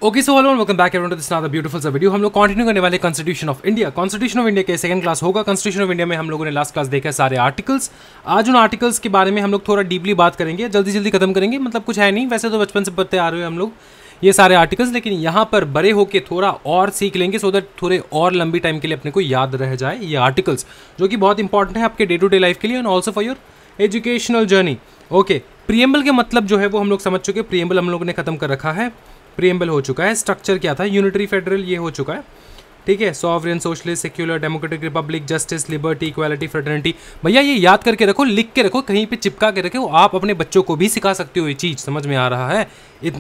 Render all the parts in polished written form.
Okay so hello welcome back everyone to this another beautiful सा video. हम लोग continue करने वाले constitution of India. Constitution of India के सेकंड क्लास होगा। कॉन्स्टिट्यूशन ऑफ इंडिया में हम लोगों ने लास्ट क्लास देखा है सारे आर्टिकल्स। आज उन आर्टिकल्स के बारे में हम लोग थोड़ा डीपली बात करेंगे, जल्दी जल्दी खत्म करेंगे, मतलब कुछ है नहीं, वैसे तो बचपन से पढ़ते आ रहे हैं हम लोग ये सारे आर्टिकल्स, लेकिन यहाँ पर बड़े होकर थोड़ा और सीख लेंगे सो दैट थोड़े और लंबी टाइम के लिए अपने को याद रह जाए ये आर्टिकल्स, जो कि बहुत इंपॉर्टेंट है आपके डे टू डे लाइफ के लिए and also for your educational journey. Okay, preamble के मतलब जो है वो हम लोग समझ चुके, प्रीएम्बल हम लोगों ने खत्म कर रखा है, प्रीएम्बल हो चुका है। स्ट्रक्चर क्या था, यूनिटरी फेडरल, ये हो चुका है, ठीक है। Sovereign, socialist, secular, democratic Republic, justice, liberty, equality, fraternity. भैया ये याद करके रखो, लिख के रखो, कहीं पे चिपका के रखो, आप अपने बच्चों को भी सिखा सकते हो ये चीज़। समझ में आ रहा है?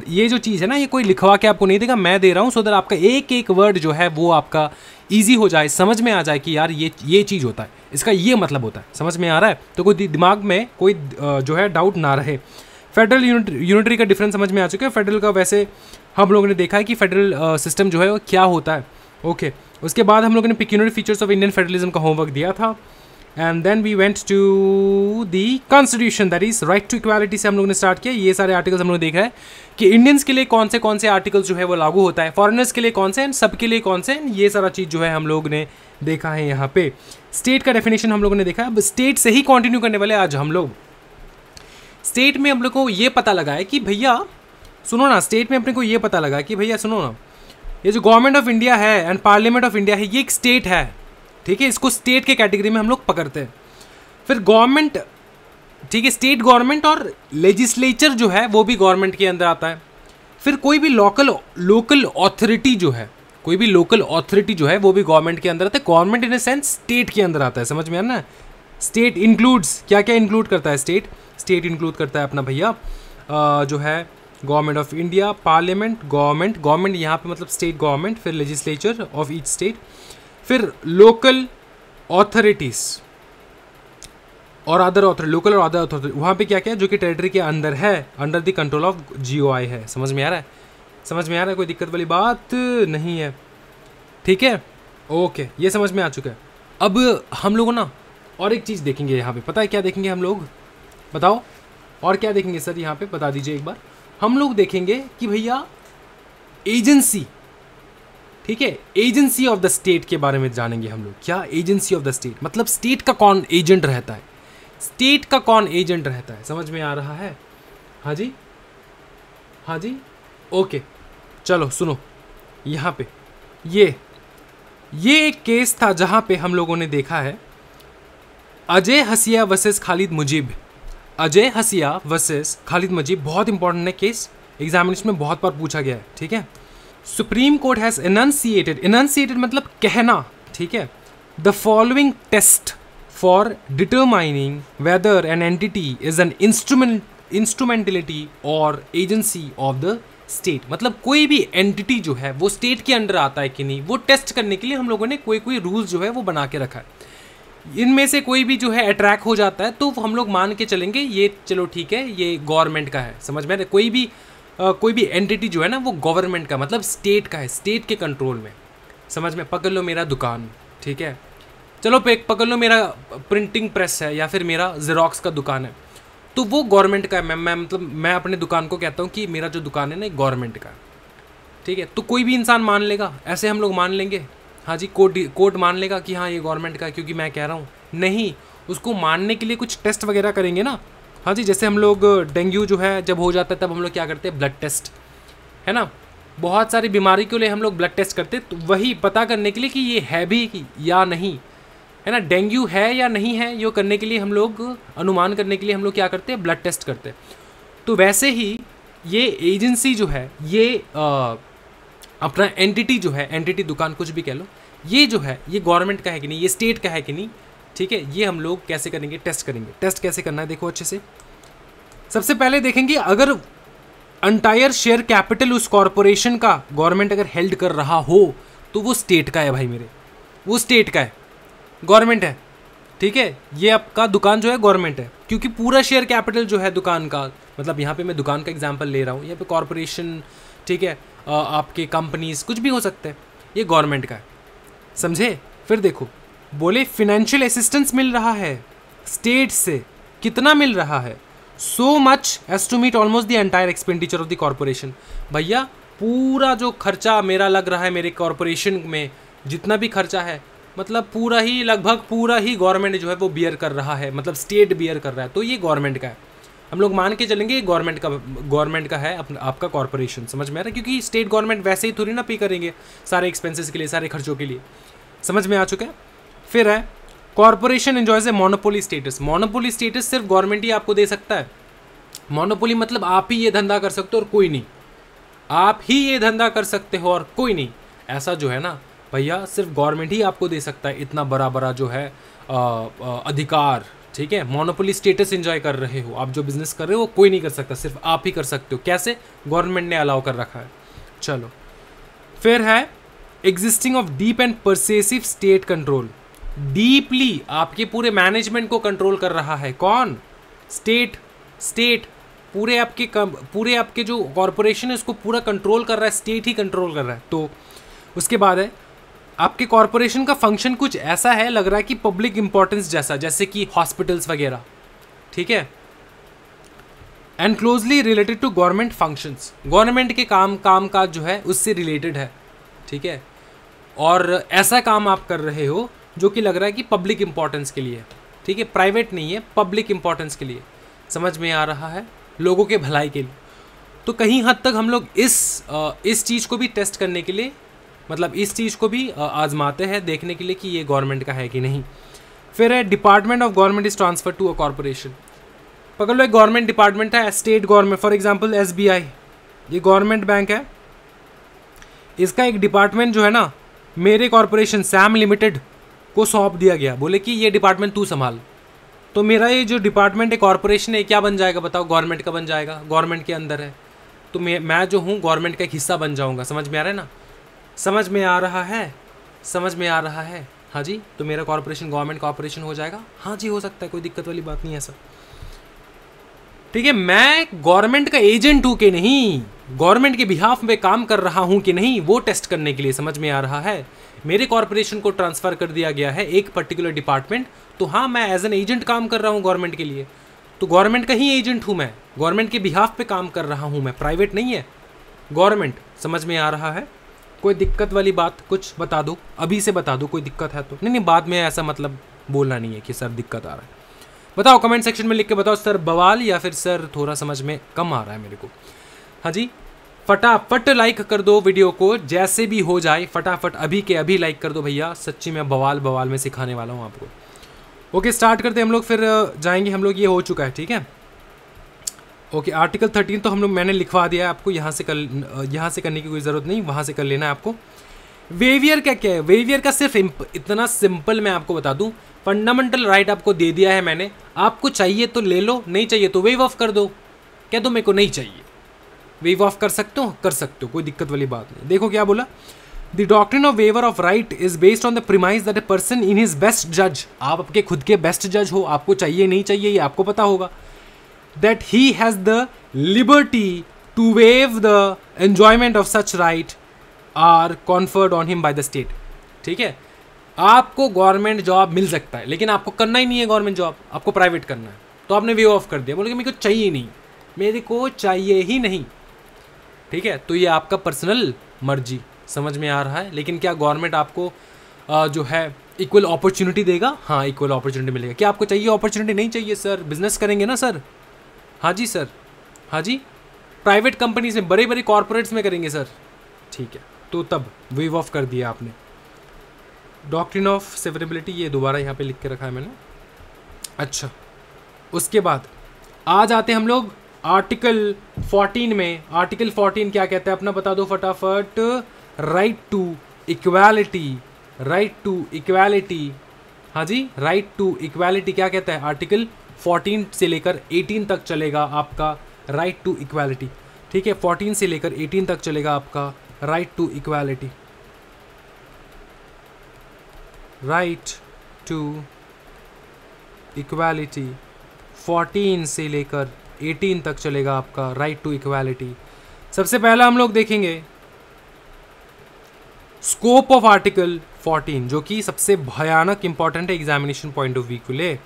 ये जो चीज़ है ना, ये कोई लिखवा के आपको नहीं देगा, मैं दे रहा हूँ सो दैट आपका एक एक वर्ड जो है वो आपका ईजी हो जाए, समझ में आ जाए कि यार ये चीज़ होता है, इसका ये मतलब होता है। समझ में आ रहा है? तो कोई दिमाग में कोई जो है डाउट ना रहे। फेडरल यूनिटरी का डिफरेंस समझ में आ चुका है। फेडरल का वैसे हम लोगों ने देखा है कि फेडरल सिस्टम जो है वो क्या होता है। ओके, उसके बाद हम लोगों ने peculiar features of Indian federalism का होमवर्क दिया था and then we went to the constitution, that is right to equality से हम लोगों ने स्टार्ट किया। ये सारे आर्टिकल्स हम लोग देखा है कि इंडियंस के लिए कौन से आर्टिकल्स जो है वो लागू होता है, फॉरेनर्स के लिए कौन से एंड सबके लिए कौन से, ये सारा चीज़ जो है हम लोग ने देखा है। यहाँ पे स्टेट का डेफिनेशन हम लोगों ने देखा है। अब स्टेट से ही कंटिन्यू करने वाले आज हम लोग। स्टेट में हम लोग को ये पता लगा है कि भैया सुनो ना, स्टेट में अपने को ये पता लगा कि भैया सुनो ना, ये जो गवर्नमेंट ऑफ इंडिया है एंड पार्लियामेंट ऑफ इंडिया है, ये एक स्टेट है, ठीक है। इसको स्टेट के कैटेगरी में हम लोग पकड़ते हैं। फिर गवर्नमेंट, ठीक है, स्टेट गवर्नमेंट और लेजिस्लेचर जो है वो भी गवर्नमेंट के अंदर आता है। फिर कोई भी लोकल ऑथोरिटी जो है, कोई भी लोकल ऑथोरिटी जो है वो भी गवर्नमेंट के अंदर आता है। Government in a sense state के अंदर आता है। समझ में आना है? स्टेट इंक्लूड्स, क्या क्या इंक्लूड करता है स्टेट इंक्लूड करता है अपना भैया जो है government of India, parliament, government यहाँ पे मतलब स्टेट गवर्नमेंट, फिर लेजिस्लेचर ऑफ ईच स्टेट, फिर लोकल ऑथोरिटीज और अदर ऑथोरिटी, लोकल और अदर ऑथोरिटी वहाँ पे क्या क्या है जो कि टेरिटरी के अंदर है, under the control of GOI है। समझ में आ रहा है? समझ में आ रहा है? कोई दिक्कत वाली बात नहीं है, ठीक है। ओके, ये समझ में आ चुका है। अब हम लोग ना और एक चीज़ देखेंगे यहाँ पे, पता है क्या देखेंगे हम लोग? बताओ और क्या देखेंगे सर? यहाँ पे बता दीजिए एक बार। हम लोग देखेंगे कि भैया एजेंसी, ठीक है, एजेंसी ऑफ द स्टेट के बारे में जानेंगे हम लोग। क्या एजेंसी ऑफ द स्टेट मतलब स्टेट का कौन एजेंट रहता है, स्टेट का कौन एजेंट रहता है? समझ में आ रहा है? हाँ जी, हाँ जी, ओके, चलो सुनो। यहाँ पे ये एक केस था जहाँ पे हम लोगों ने देखा है अजय हसिया वर्सेस खालिद मुजीब। अजय हसिया वर्सेस खालिद मुजीब बहुत इंपॉर्टेंट है केस, एग्जामिनेशन में बहुत बार पूछा गया है, ठीक है। सुप्रीम कोर्ट हैज़ इनंसिएटेड मतलब कहना, ठीक है, the following test for determining whether an entity is an instrumentality और एजेंसी ऑफ द स्टेट। मतलब कोई भी एंटिटी जो है वो स्टेट के अंडर आता है कि नहीं, वो टेस्ट करने के लिए हम लोगों ने कोई रूल्स जो है वो बना के रखा है। इनमें से कोई भी जो है अट्रैक्ट हो जाता है तो हम लोग मान के चलेंगे ये चलो ठीक है ये गवर्नमेंट का है। समझ में? कोई भी एंटिटी जो है ना वो गवर्नमेंट का मतलब स्टेट का है, स्टेट के कंट्रोल में। समझ में? पकड़ लो मेरा दुकान, ठीक है, चलो पकड़ लो मेरा प्रिंटिंग प्रेस है या फिर मेरा जेरोक्स का दुकान है, तो वो गवर्नमेंट का है। मैं अपने दुकान को कहता हूँ कि मेरा जो दुकान है ना गवर्नमेंट का, ठीक है। तो कोई भी इंसान मान लेगा, ऐसे हम लोग मान लेंगे, हाँ जी, कोर्ट मान लेगा कि हाँ ये गवर्नमेंट का है क्योंकि मैं कह रहा हूँ? नहीं, उसको मानने के लिए कुछ टेस्ट वगैरह करेंगे ना। हाँ जी, जैसे हम लोग डेंगू जो है जब हो जाता है तब हम लोग क्या करते हैं, ब्लड टेस्ट, है ना। बहुत सारी बीमारी के लिए हम लोग ब्लड टेस्ट करते हैं, तो वही पता करने के लिए कि ये है भी या नहीं, है ना, डेंगू है या नहीं है, ये करने के लिए हम लोग अनुमान करने के लिए हम लोग क्या करते हैं, ब्लड टेस्ट करते हैं। तो वैसे ही ये एजेंसी जो है ये अपना एंटिटी जो है, एंटिटी दुकान कुछ भी कह लो, ये जो है ये गवर्नमेंट का है कि नहीं, ये स्टेट का है कि नहीं, ठीक है। ये हम लोग कैसे करेंगे, टेस्ट करेंगे। टेस्ट कैसे करना है देखो अच्छे से। सबसे पहले देखेंगे अगर एंटायर शेयर कैपिटल उस कॉरपोरेशन का गवर्नमेंट अगर हेल्ड कर रहा हो तो वो स्टेट का है भाई मेरे, वो स्टेट का है, गवर्नमेंट है, ठीक है। ये आपका दुकान जो है गवर्नमेंट है क्योंकि पूरा शेयर कैपिटल जो है दुकान का, मतलब यहाँ पे मैं दुकान का एग्जांपल ले रहा हूँ, यहाँ पे कॉरपोरेशन, ठीक है, आपके कंपनीज कुछ भी हो सकते हैं, ये गवर्नमेंट का है, समझे। फिर देखो बोले फिनेंशियल असिस्टेंस मिल रहा है स्टेट से, कितना मिल रहा है, so much as to meet almost the entire expenditure of the corporation. भैया पूरा जो खर्चा मेरा लग रहा है मेरे कॉरपोरेशन में, जितना भी खर्चा है मतलब पूरा ही लगभग पूरा ही गवर्नमेंट जो है वो बियर कर रहा है, मतलब स्टेट बियर कर रहा है, तो ये गवर्नमेंट का है। हम लोग मान के चलेंगे गवर्नमेंट का है आपका कॉरपोरेशन, समझ में आ रहा है? क्योंकि स्टेट गवर्नमेंट वैसे ही थोड़ी ना पे करेंगे सारे एक्सपेंसेस के लिए, सारे खर्चों के लिए। समझ में आ चुका है? फिर है corporation enjoys a monopoly status. Monopoly status सिर्फ गवर्नमेंट ही आपको दे सकता है। मोनोपोली मतलब आप ही ये धंधा कर सकते हो और कोई नहीं, आप ही ये धंधा कर सकते हो और कोई नहीं। ऐसा जो है ना भैया सिर्फ गवर्नमेंट ही आपको दे सकता है, इतना बड़ा बड़ा जो है अधिकार। ठीक है, मोनोपोली स्टेटस एंजॉय कर रहे हो आप, जो बिजनेस कर रहे हो वो कोई नहीं कर सकता, सिर्फ आप ही कर सकते हो। कैसे? गवर्नमेंट ने अलाउ कर रखा है। चलो फिर है existing of deep and pervasive state control. Deeply आपके पूरे मैनेजमेंट को कंट्रोल कर रहा है कौन? स्टेट पूरे आपके जो कॉरपोरेशन है उसको पूरा कंट्रोल कर रहा है, स्टेट ही कंट्रोल कर रहा है। तो उसके बाद है आपके कॉरपोरेशन का फंक्शन कुछ ऐसा है, लग रहा है कि पब्लिक इंपॉर्टेंस जैसा, जैसे कि हॉस्पिटल्स वगैरह। ठीक है, and closely related to government functions, government के काम काज जो है उससे रिलेटेड है। ठीक है, और ऐसा काम आप कर रहे हो जो कि लग रहा है कि पब्लिक इंपॉर्टेंस के लिए। ठीक है, प्राइवेट नहीं है, पब्लिक इंपॉर्टेंस के लिए। समझ में आ रहा है? लोगों के भलाई के लिए। तो कहीं हद तक हम लोग इस चीज़ को भी टेस्ट करने के लिए, मतलब इस चीज़ को भी आजमाते हैं देखने के लिए कि ये गवर्नमेंट का है कि नहीं। फिर है department of government is transfer to a corporation. पकड़ लो एक गवर्नमेंट डिपार्टमेंट है, state government, for example SBI, ये गवर्नमेंट बैंक है, इसका एक डिपार्टमेंट जो है ना मेरे कॉरपोरेशन सैम लिमिटेड को सौंप दिया गया, बोले कि ये डिपार्टमेंट तू संभाल। तो मेरा ये जो डिपार्टमेंट है कॉरपोरेशन है, क्या बन जाएगा बताओ? गवर्नमेंट का बन जाएगा, गवर्नमेंट के अंदर है, तो मैं जो हूँ गवर्नमेंट का एक हिस्सा बन जाऊँगा। समझ में आ रहा है ना? समझ में आ रहा है? समझ में आ रहा है? हाँ जी, तो मेरा कॉरपोरेशन गवर्नमेंट कॉरपोरेशन हो जाएगा। हाँ जी, हो सकता है, कोई दिक्कत वाली बात नहीं है सर। ठीक है, मैं गवर्नमेंट का एजेंट हूँ कि नहीं, गवर्नमेंट के बिहाफ में काम कर रहा हूँ कि नहीं, वो टेस्ट करने के लिए। समझ में आ रहा है? मेरे कॉरपोरेशन को ट्रांसफ़र कर दिया गया है एक पर्टिकुलर डिपार्टमेंट, तो हाँ मैं एज एन एजेंट काम कर रहा हूँ गवर्नमेंट के लिए, तो गवर्नमेंट का ही एजेंट हूँ मैं, गवर्नमेंट के बिहाफ पे काम कर रहा हूँ मैं, प्राइवेट नहीं है, गवर्नमेंट। समझ में आ रहा है? कोई दिक्कत वाली बात कुछ बता दो, अभी से बता दो, कोई दिक्कत है तो। नहीं, बाद में ऐसा मतलब बोलना नहीं है कि सर दिक्कत आ रहा है। बताओ कमेंट सेक्शन में लिख के बताओ सर बवाल या फिर सर थोड़ा समझ में कम आ रहा है मेरे को। हाँ जी, फटाफट लाइक कर दो वीडियो को, जैसे भी हो जाए फटाफट अभी के अभी लाइक कर दो भैया, सच्ची में बवाल में सिखाने वाला हूँ आपको। ओके, स्टार्ट करते हैं हम लोग, फिर जाएंगे हम लोग। ये हो चुका है, ठीक है। ओके, आर्टिकल 13 तो हम लोग मैंने लिखवा दिया है आपको, यहाँ से करने की कोई ज़रूरत नहीं, वहाँ से कर लेना है आपको। वेवियर का क्या है? वेवियर का सिर्फ इतना सिंपल मैं आपको बता दूँ, फंडामेंटल राइट आपको दे दिया है मैंने, आपको चाहिए तो ले लो, नहीं चाहिए तो वेव ऑफ कर दो। कह दो मेरे को नहीं चाहिए, वेव ऑफ कर सकते हो, कर सकते हो, कोई दिक्कत वाली बात नहीं। देखो क्या बोला, the doctrine of waiver of right is based on the premise that a person in his best जज, आप आपके खुद के बेस्ट जज हो, आपको चाहिए नहीं चाहिए ये आपको पता होगा, that he has the liberty to waive the enjoyment of such right are conferred on him by the state. ठीक है, आपको गवर्नमेंट जॉब मिल सकता है, लेकिन आपको करना ही नहीं है गवर्नमेंट जॉब, आपको प्राइवेट करना है, तो आपने वेव ऑफ कर दिया, बोले कि मेरे को चाहिए नहीं, मेरे को चाहिए ही नहीं। ठीक है, तो ये आपका पर्सनल मर्जी। समझ में आ रहा है? लेकिन क्या गवर्नमेंट आपको जो है इक्वल अपॉर्चुनिटी देगा? हाँ, इक्वल अपॉर्चुनिटी मिलेगा। क्या आपको चाहिए अपॉर्चुनिटी? नहीं चाहिए सर, बिजनेस करेंगे ना सर। हाँ जी सर, हाँ जी, प्राइवेट कंपनीज में, बड़े बड़े कॉरपोरेट्स में करेंगे सर। ठीक है, तो तब वेव ऑफ कर दिया आपने। डॉक्ट्रिन ऑफ सेवरेबिलिटी ये दोबारा यहाँ पे लिख के रखा है मैंने। अच्छा, उसके बाद आ जाते हैं हम लोग आर्टिकल 14 में। आर्टिकल 14 क्या कहता है अपना बता दो फटाफट। Right to equality, right to equality. हाँ जी, राइट टू इक्वालिटी क्या कहता है? आर्टिकल 14 से लेकर 18 तक चलेगा आपका राइट टू इक्वालिटी। ठीक है, 14 से लेकर 18 तक चलेगा आपका right to equality, right to equality. 14 से लेकर 18 तक चलेगा आपका राइट टू इक्वालिटी। सबसे पहला हम लोग देखेंगे स्कोप ऑफ आर्टिकल 14, जो कि सबसे भयानक इंपॉर्टेंट है एग्जामिनेशन पॉइंट ऑफ व्यू के लिए।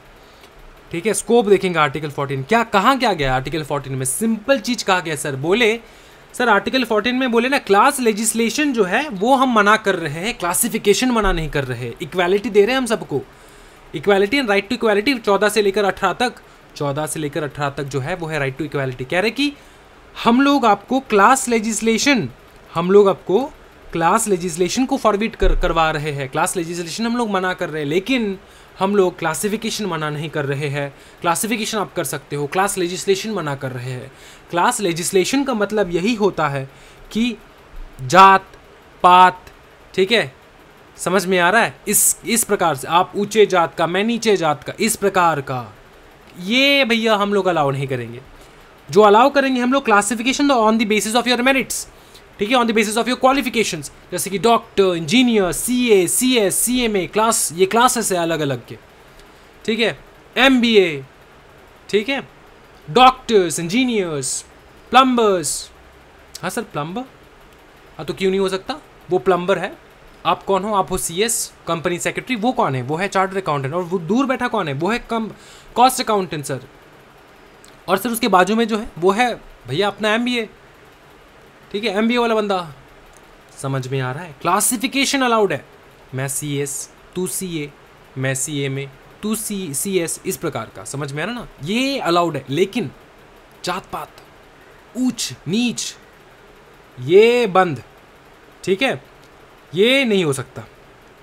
ठीक है, स्कोप देखेंगे आर्टिकल 14, क्या कहाँ क्या गया आर्टिकल 14 में। सिंपल चीज कहा गया सर, बोले सर आर्टिकल 14 में बोले ना क्लास लेजिस्लेशन जो है वो हम मना कर रहे हैं, क्लासिफिकेशन मना नहीं कर रहे, इक्वालिटी दे रहे हैं हम सबको, equality and right to equality 14 से लेकर 18 तक, 14 से लेकर 18 तक जो है वो है राइट टू इक्वालिटी। कह रहे कि हम लोग आपको क्लास लेजिस्लेशन, हम लोग आपको क्लास लेजिस्लेशन को फॉरबिड करवा रहे हैं, क्लास लेजिस्लेशन हम लोग मना कर रहे हैं, लेकिन हम लोग क्लासिफिकेशन मना नहीं कर रहे हैं। क्लासिफिकेशन आप कर सकते हो, क्लास लेजिस्लेशन मना कर रहे हैं। क्लास लेजिस्लेशन का मतलब यही होता है कि जात पात, ठीक है, समझ में आ रहा है, इस प्रकार से आप ऊंचे जात का, मैं नीचे जात का, इस प्रकार का, ये भैया हम लोग अलाउ नहीं करेंगे। जो अलाउ करेंगे हम लोग classification on the basis of your merits, ठीक है, on the basis of your qualifications, जैसे कि doctor, engineer, CA, CS, CMA, class, ये क्लासेस है अलग अलग के, ठीक है, एमबीए, ठीक है, डॉक्टर्स, इंजीनियर्स, प्लम्बर्स। हाँ सर प्लम्बर, हाँ तो क्यों नहीं हो सकता, वो प्लम्बर है। आप कौन हो, आप हो सीएस कंपनी सेक्रेटरी, वो कौन है, वो है चार्टर्ड अकाउंटेंट, और वो दूर बैठा कौन है, वो है कॉस्ट अकाउंटेंट सर, और सर उसके बाजू में जो है वो है भैया अपना एमबीए, ठीक है, एमबीए वाला बंदा। समझ में आ रहा है, क्लासिफिकेशन अलाउड है, मैं सीएस, तू सीए, मैं सीएमए, तू सीएस, इस प्रकार का, समझ में आ रहा ना, ये अलाउड है। लेकिन जात पात, ऊंच नीच, ये बंद, ठीक है, ये नहीं हो सकता,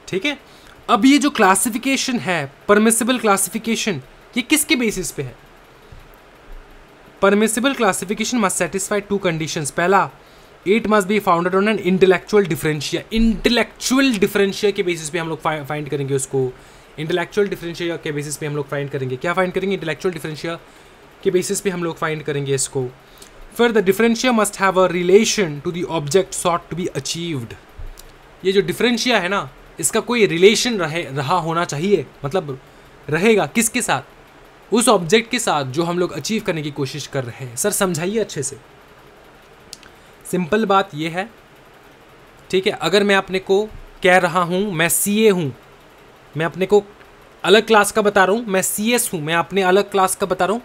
ठीक है। अब ये जो क्लासिफिकेशन है, परमिसिबल क्लासिफिकेशन, ये किसके बेसिस पे है? Permissible classification must satisfy 2 conditions. पहला, it must be founded on an intellectual differentia, intellectual differentia के बेसिस पे हम लोग फाइंड करेंगे उसको, इंटेलेक्चुअल डिफरेंशिया के बेसिस पे हम लोग फाइंड करेंगे, क्या फाइंड करेंगे, इंटेलेक्चुअल डिफरेंशिया के बेसिस पे हम लोग फाइंड करेंगे इसको। फिर the differentia must have a relation to the object sought to be achieved. ये जो डिफरेंशिया है ना, इसका कोई रिलेशन रहा होना चाहिए, मतलब रहेगा किसके साथ, उस ऑब्जेक्ट के साथ जो हम लोग अचीव करने की कोशिश कर रहे हैं। सर समझाइए अच्छे से, सिंपल बात ये है, ठीक है। अगर मैं अपने को कह रहा हूं मैं सीए हूं, मैं अपने को अलग क्लास का बता रहा हूं, मैं सीएस हूं, मैं अपने अलग क्लास का बता रहा हूं,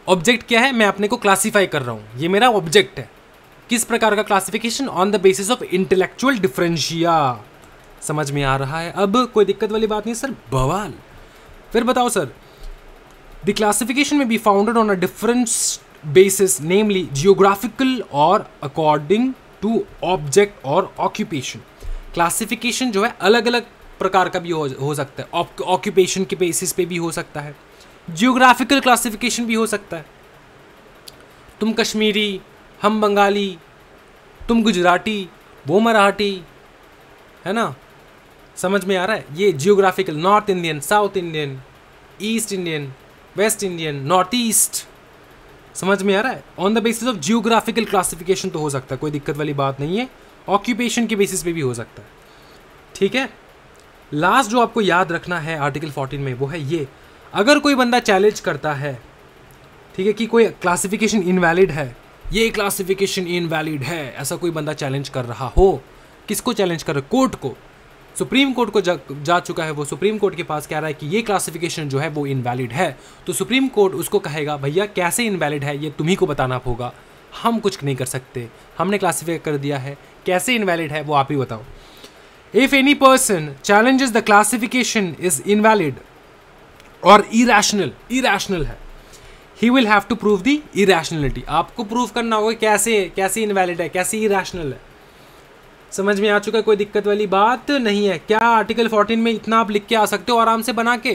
ऑब्जेक्ट क्या है, मैं अपने को क्लासीफाई कर रहा हूं, ये मेरा ऑब्जेक्ट है। किस प्रकार का classification, on the basis of intellectual differentia. समझ में आ रहा है, अब कोई दिक्कत वाली बात नहीं सर, बवाल। फिर बताओ सर, द क्लासिफिकेशन में B founded on a difference basis, namely geographical और अकॉर्डिंग टू ऑब्जेक्ट और ऑक्यूपेशन। क्लासिफिकेशन जो है अलग अलग प्रकार का भी हो सकता है, ऑक्यूपेशन के बेसिस पे भी हो सकता है, जियोग्राफिकल क्लासिफिकेशन भी हो सकता है। तुम कश्मीरी, हम बंगाली, तुम गुजराती, वो मराठी, है ना, समझ में आ रहा है। ये geographical, north Indian, south Indian, east Indian, West Indian, north east, समझ में आ रहा है। On the basis of geographical classification तो हो सकता है, कोई दिक्कत वाली बात नहीं है। ऑक्यूपेशन के बेसिस पे भी हो सकता है, ठीक है। लास्ट जो आपको याद रखना है आर्टिकल 14 में वो है ये, अगर कोई बंदा चैलेंज करता है, ठीक है, कि कोई क्लासिफिकेशन इनवैलिड है, ये क्लासिफिकेशन इनवैलिड है, ऐसा कोई बंदा चैलेंज कर रहा हो, किसको चैलेंज कर रहा है, कोर्ट को, सुप्रीम कोर्ट को जा चुका है वो, सुप्रीम कोर्ट के पास कह रहा है कि ये क्लासिफिकेशन जो है वो इनवैलिड है, तो सुप्रीम कोर्ट उसको कहेगा भैया कैसे इनवैलिड है ये तुम्ही को बताना होगा, हम कुछ नहीं कर सकते, हमने क्लासिफाई कर दिया है, कैसे इनवैलिड है वो आप ही बताओ। If any person challenges the classification is invalid और इरैशनल है, he will have to prove the irrationality. आपको प्रूव करना होगा कैसे इनवैलिड है, कैसे इरैशनल है। समझ में आ चुका है, कोई दिक्कत वाली बात नहीं है। क्या आर्टिकल 14 में इतना आप लिख के आ सकते हो आराम से बना के,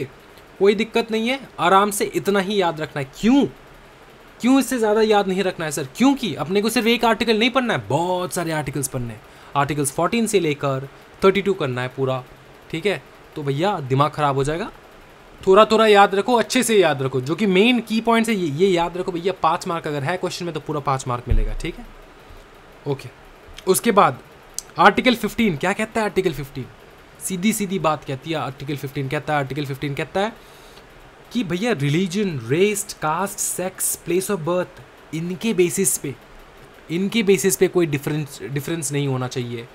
कोई दिक्कत नहीं है, आराम से इतना ही याद रखना है। क्यों इससे ज़्यादा याद नहीं रखना है सर? क्योंकि अपने को सिर्फ एक आर्टिकल नहीं पढ़ना है, बहुत सारे आर्टिकल्स पढ़ने हैं। आर्टिकल्स 14 से लेकर 32 करना है पूरा, ठीक है। तो भैया दिमाग ख़राब हो जाएगा, थोड़ा याद रखो, अच्छे से याद रखो, जो कि मेन की पॉइंट्स है ये याद रखो भैया। 5 मार्क अगर है क्वेश्चन में तो पूरा 5 मार्क मिलेगा, ठीक है, ओके। उसके बाद आर्टिकल 15 क्या कहता है? आर्टिकल 15 सीधी बात कहती है। आर्टिकल 15 कहता है कि भैया religion, race, caste, sex, place of birth, इनके बेसिस पे कोई डिफरेंस नहीं होना चाहिए,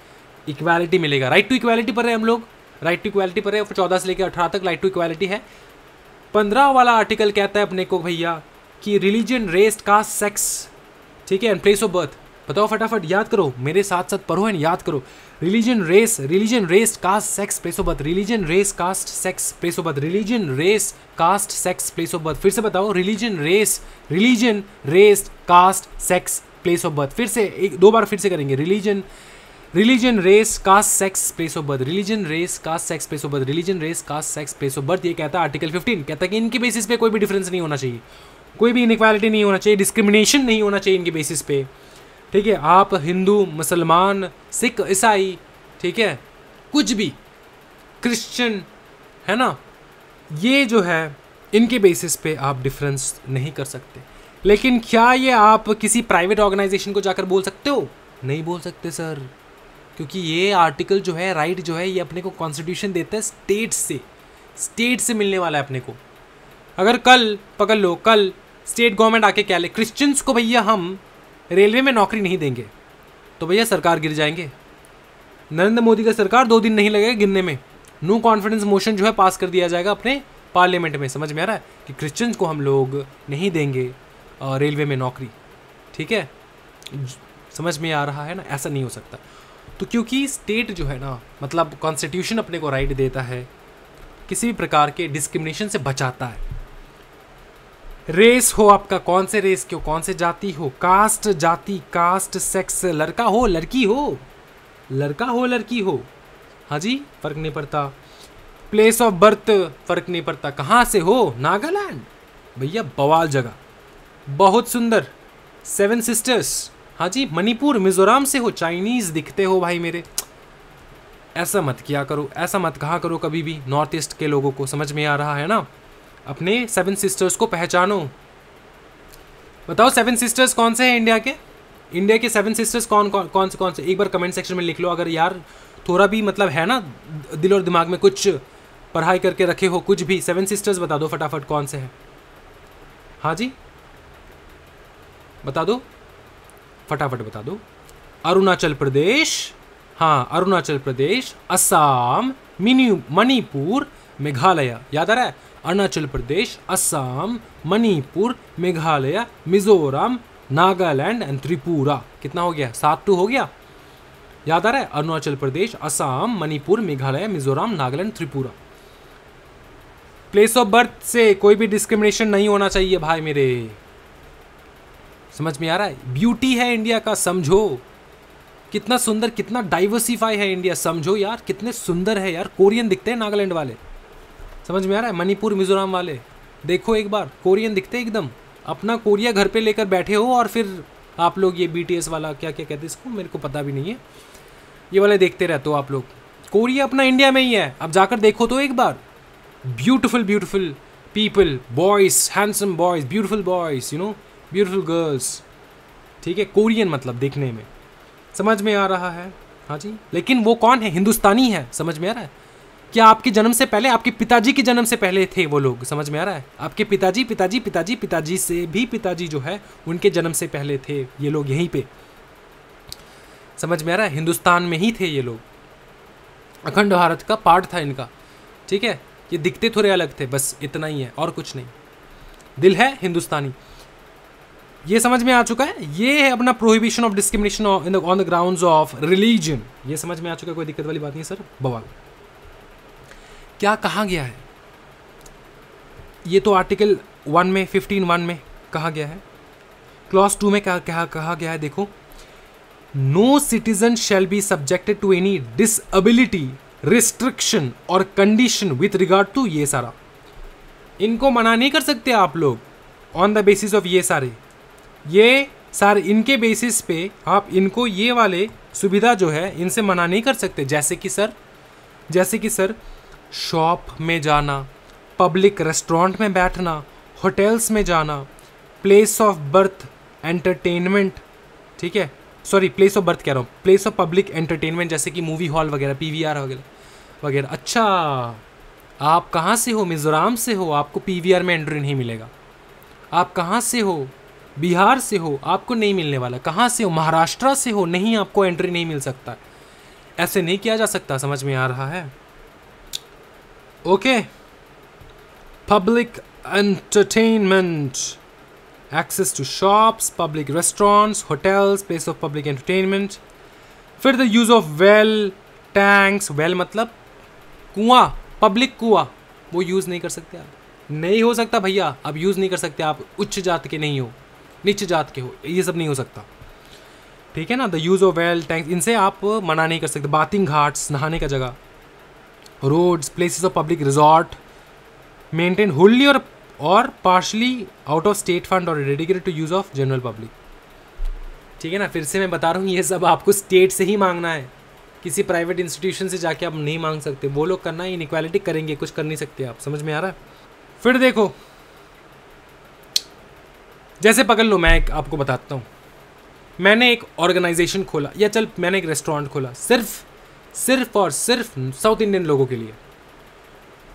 इक्वालिटी मिलेगा। राइट टू इक्वालिटी पर है हम लोग, राइट टू इक्वालिटी पर है, 14 से लेकर 18 तक राइट टू इक्वालिटी है। 15 वाला आर्टिकल कहता है अपने को भैया कि रिलीजन, रेस, कास्ट, सेक्स, ठीक है, एंड प्लेस ऑफ बर्थ, बताओ फटाफट, याद करो, मेरे साथ साथ पढ़ो एंड याद करो। Religion race caste sex place of birth, religion race caste sex place of birth, religion race caste sex place of birth. फिर से बताओ, religion race caste sex place of birth. फिर से एक दो बार फिर से करेंगे। Religion race caste sex place of birth, religion race caste sex place of birth, religion race caste sex place of birth. ये कहता है आर्टिकल 15, कहता है कि इनके बेसिस पे कोई भी डिफरेंस नहीं होना चाहिए, कोई भी इनइक्वालिटी नहीं होना चाहिए, डिस्क्रिमिनेशन नहीं होना चाहिए इनके बेसिस पे। ठीक है, आप हिंदू, मुसलमान, सिख, ईसाई, ठीक है, कुछ भी, क्रिश्चियन, है ना, ये जो है इनके बेसिस पे आप डिफरेंस नहीं कर सकते। लेकिन क्या ये आप किसी प्राइवेट ऑर्गेनाइजेशन को जाकर बोल सकते हो? नहीं बोल सकते सर, क्योंकि ये आर्टिकल जो है, राइट जो है, ये अपने को कॉन्स्टिट्यूशन देता है स्टेट से मिलने वाला है अपने को। अगर कल पकड़ लो, कल स्टेट गवर्नमेंट आके क्या ले, क्रिश्चियंस को भैया हम रेलवे में नौकरी नहीं देंगे, तो भैया सरकार गिर जाएंगे। नरेंद्र मोदी का सरकार 2 दिन नहीं लगेगा गिरने में। नो कॉन्फिडेंस मोशन जो है पास कर दिया जाएगा अपने पार्लियामेंट में। समझ में आ रहा है कि क्रिश्चियंस को हम लोग नहीं देंगे रेलवे में नौकरी। ठीक है, समझ में आ रहा है ना? ऐसा नहीं हो सकता। तो क्योंकि स्टेट जो है ना, मतलब कॉन्स्टिट्यूशन अपने को राइट देता है, किसी भी प्रकार के डिस्क्रिमिनेशन से बचाता है। रेस हो आपका, कौन से रेस के हो, कौन से जाति हो, कास्ट जाति, कास्ट सेक्स, लड़का हो लड़की हो, लड़का हो लड़की हो, हाँ जी, फर्क नहीं पड़ता। प्लेस ऑफ बर्थ फर्क नहीं पड़ता, कहाँ से हो, नागालैंड, भैया बवाल जगह, बहुत सुंदर। 7 सिस्टर्स, हाँ जी, मणिपुर, मिजोरम से हो, चाइनीज दिखते हो भाई मेरे। ऐसा मत किया करो, ऐसा मत कहा करो कभी भी नॉर्थ ईस्ट के लोगों को। समझ में आ रहा है ना? अपने 7 सिस्टर्स को पहचानो। बताओ 7 सिस्टर्स कौन से हैं इंडिया के? इंडिया के 7 सिस्टर्स कौन से एक बार कमेंट सेक्शन में लिख लो। अगर यार थोड़ा भी मतलब है ना दिल और दिमाग में, कुछ पढ़ाई करके रखे हो, कुछ भी, 7 सिस्टर्स बता दो फटाफट कौन से हैं। हाँ जी, बता दो, फटाफट बता दो। अरुणाचल प्रदेश, हाँ, अरुणाचल प्रदेश, असम, मणिपुर, मेघालय। याद आ रहा है? अरुणाचल प्रदेश, असम, मणिपुर, मेघालय, मिजोरम, नागालैंड एंड त्रिपुरा। कितना हो गया? 7 हो गया। याद आ रहा है? Arunachal Pradesh, Assam, Manipur, Meghalaya, Mizoram, Nagaland, Tripura. Place of birth से कोई भी डिस्क्रिमिनेशन नहीं होना चाहिए भाई मेरे। समझ में आ रहा है? ब्यूटी है इंडिया का, समझो कितना सुंदर, कितना डाइवर्सिफाई है इंडिया। समझो यार, कितने सुंदर है यार। कोरियन दिखते हैं नागालैंड वाले, समझ में आ रहा है? मणिपुर, मिजोरम वाले देखो एक बार, कोरियन दिखते हैं एकदम। अपना कोरिया घर पे लेकर बैठे हो और फिर आप लोग ये BTS वाला क्या क्या कहते हैं इसको, मेरे को पता भी नहीं है, ये वाले देखते रहते हो आप लोग। कोरिया अपना इंडिया में ही है, अब जाकर देखो तो एक बार। Beautiful people, boys, handsome boys, beautiful boys, you know, beautiful girls. ठीक है, कोरियन मतलब देखने में। समझ में आ रहा है? हाँ जी। लेकिन वो कौन है? हिंदुस्तानी है। समझ में आ रहा है? क्या आपके जन्म से पहले, आपके पिताजी के जन्म से पहले थे वो लोग? समझ में आ रहा है? आपके पिताजी से भी पिताजी जो है उनके जन्म से पहले थे ये लोग यहीं पे। समझ में आ रहा है? हिंदुस्तान में ही थे ये लोग, अखंड भारत का पार्ट था इनका। ठीक है, ये दिखते थोड़े अलग थे, बस इतना ही है और कुछ नहीं। दिल है हिंदुस्तानी। ये समझ में आ चुका है? ये है अपना prohibition of discrimination on the grounds of religion. ये समझ में आ चुका है? कोई दिक्कत वाली बात नहीं सर। बवाल क्या कहा गया है? ये तो आर्टिकल 1 में 15(1) में कहा गया है। क्लॉज 2 में क्या कहा गया है? देखो, no citizen shall be subjected to any disability, restriction और कंडीशन विथ रिगार्ड टू, ये सारा इनको मना नहीं कर सकते आप लोग ऑन द बेसिस ऑफ ये सारे इनके बेसिस पे आप इनको ये वाले सुविधा जो है इनसे मना नहीं कर सकते। जैसे कि सर शॉप में जाना, पब्लिक रेस्टोरेंट में बैठना, होटल्स में जाना, प्लेस ऑफ बर्थ एंटरटेनमेंट, ठीक है, सॉरी प्लेस ऑफ बर्थ कह रहा हूँ, प्लेस ऑफ पब्लिक एंटरटेनमेंट जैसे कि मूवी हॉल वगैरह, PVR वगैरह। अच्छा, आप कहाँ से हो? मिजोरम से हो, आपको PVR में एंट्री नहीं मिलेगा। आप कहाँ से हो? बिहार से हो, आपको नहीं मिलने वाला। कहाँ से हो? महाराष्ट्र से हो, नहीं, आपको एंट्री नहीं मिल सकता। ऐसे नहीं किया जा सकता। समझ में आ रहा है? Okay, public entertainment, access to shops, public restaurants, hotels, place of public entertainment. फिर the use of well, tanks, well मतलब कुआं, पब्लिक कुआं, वो यूज नहीं कर सकते आप, नहीं हो सकता भैया, आप यूज नहीं कर सकते, आप उच्च जात के नहीं हो, नीच जात के हो, ये सब नहीं हो सकता, ठीक है ना। The use of well, tanks, इनसे आप मना नहीं कर सकते। बाथिंग घाट्स, नहाने का जगह, roads, places of public resort, maintain wholly और partially out of state fund और dedicated to use of general public, ठीक है ना। फिर से मैं बता रहा हूँ, ये सब आपको स्टेट से ही मांगना है, किसी प्राइवेट इंस्टीट्यूशन से जाके आप नहीं मांग सकते, वो लोग करना इनइक्वालिटी करेंगे, कुछ कर नहीं सकते आप, समझ में आ रहा है। फिर देखो, जैसे पकड़ लो, मैं एक आपको बताता हूँ, मैंने एक ऑर्गेनाइजेशन खोला, या चल मैंने एक रेस्टोरेंट खोला सिर्फ और सिर्फ साउथ इंडियन लोगों के लिए।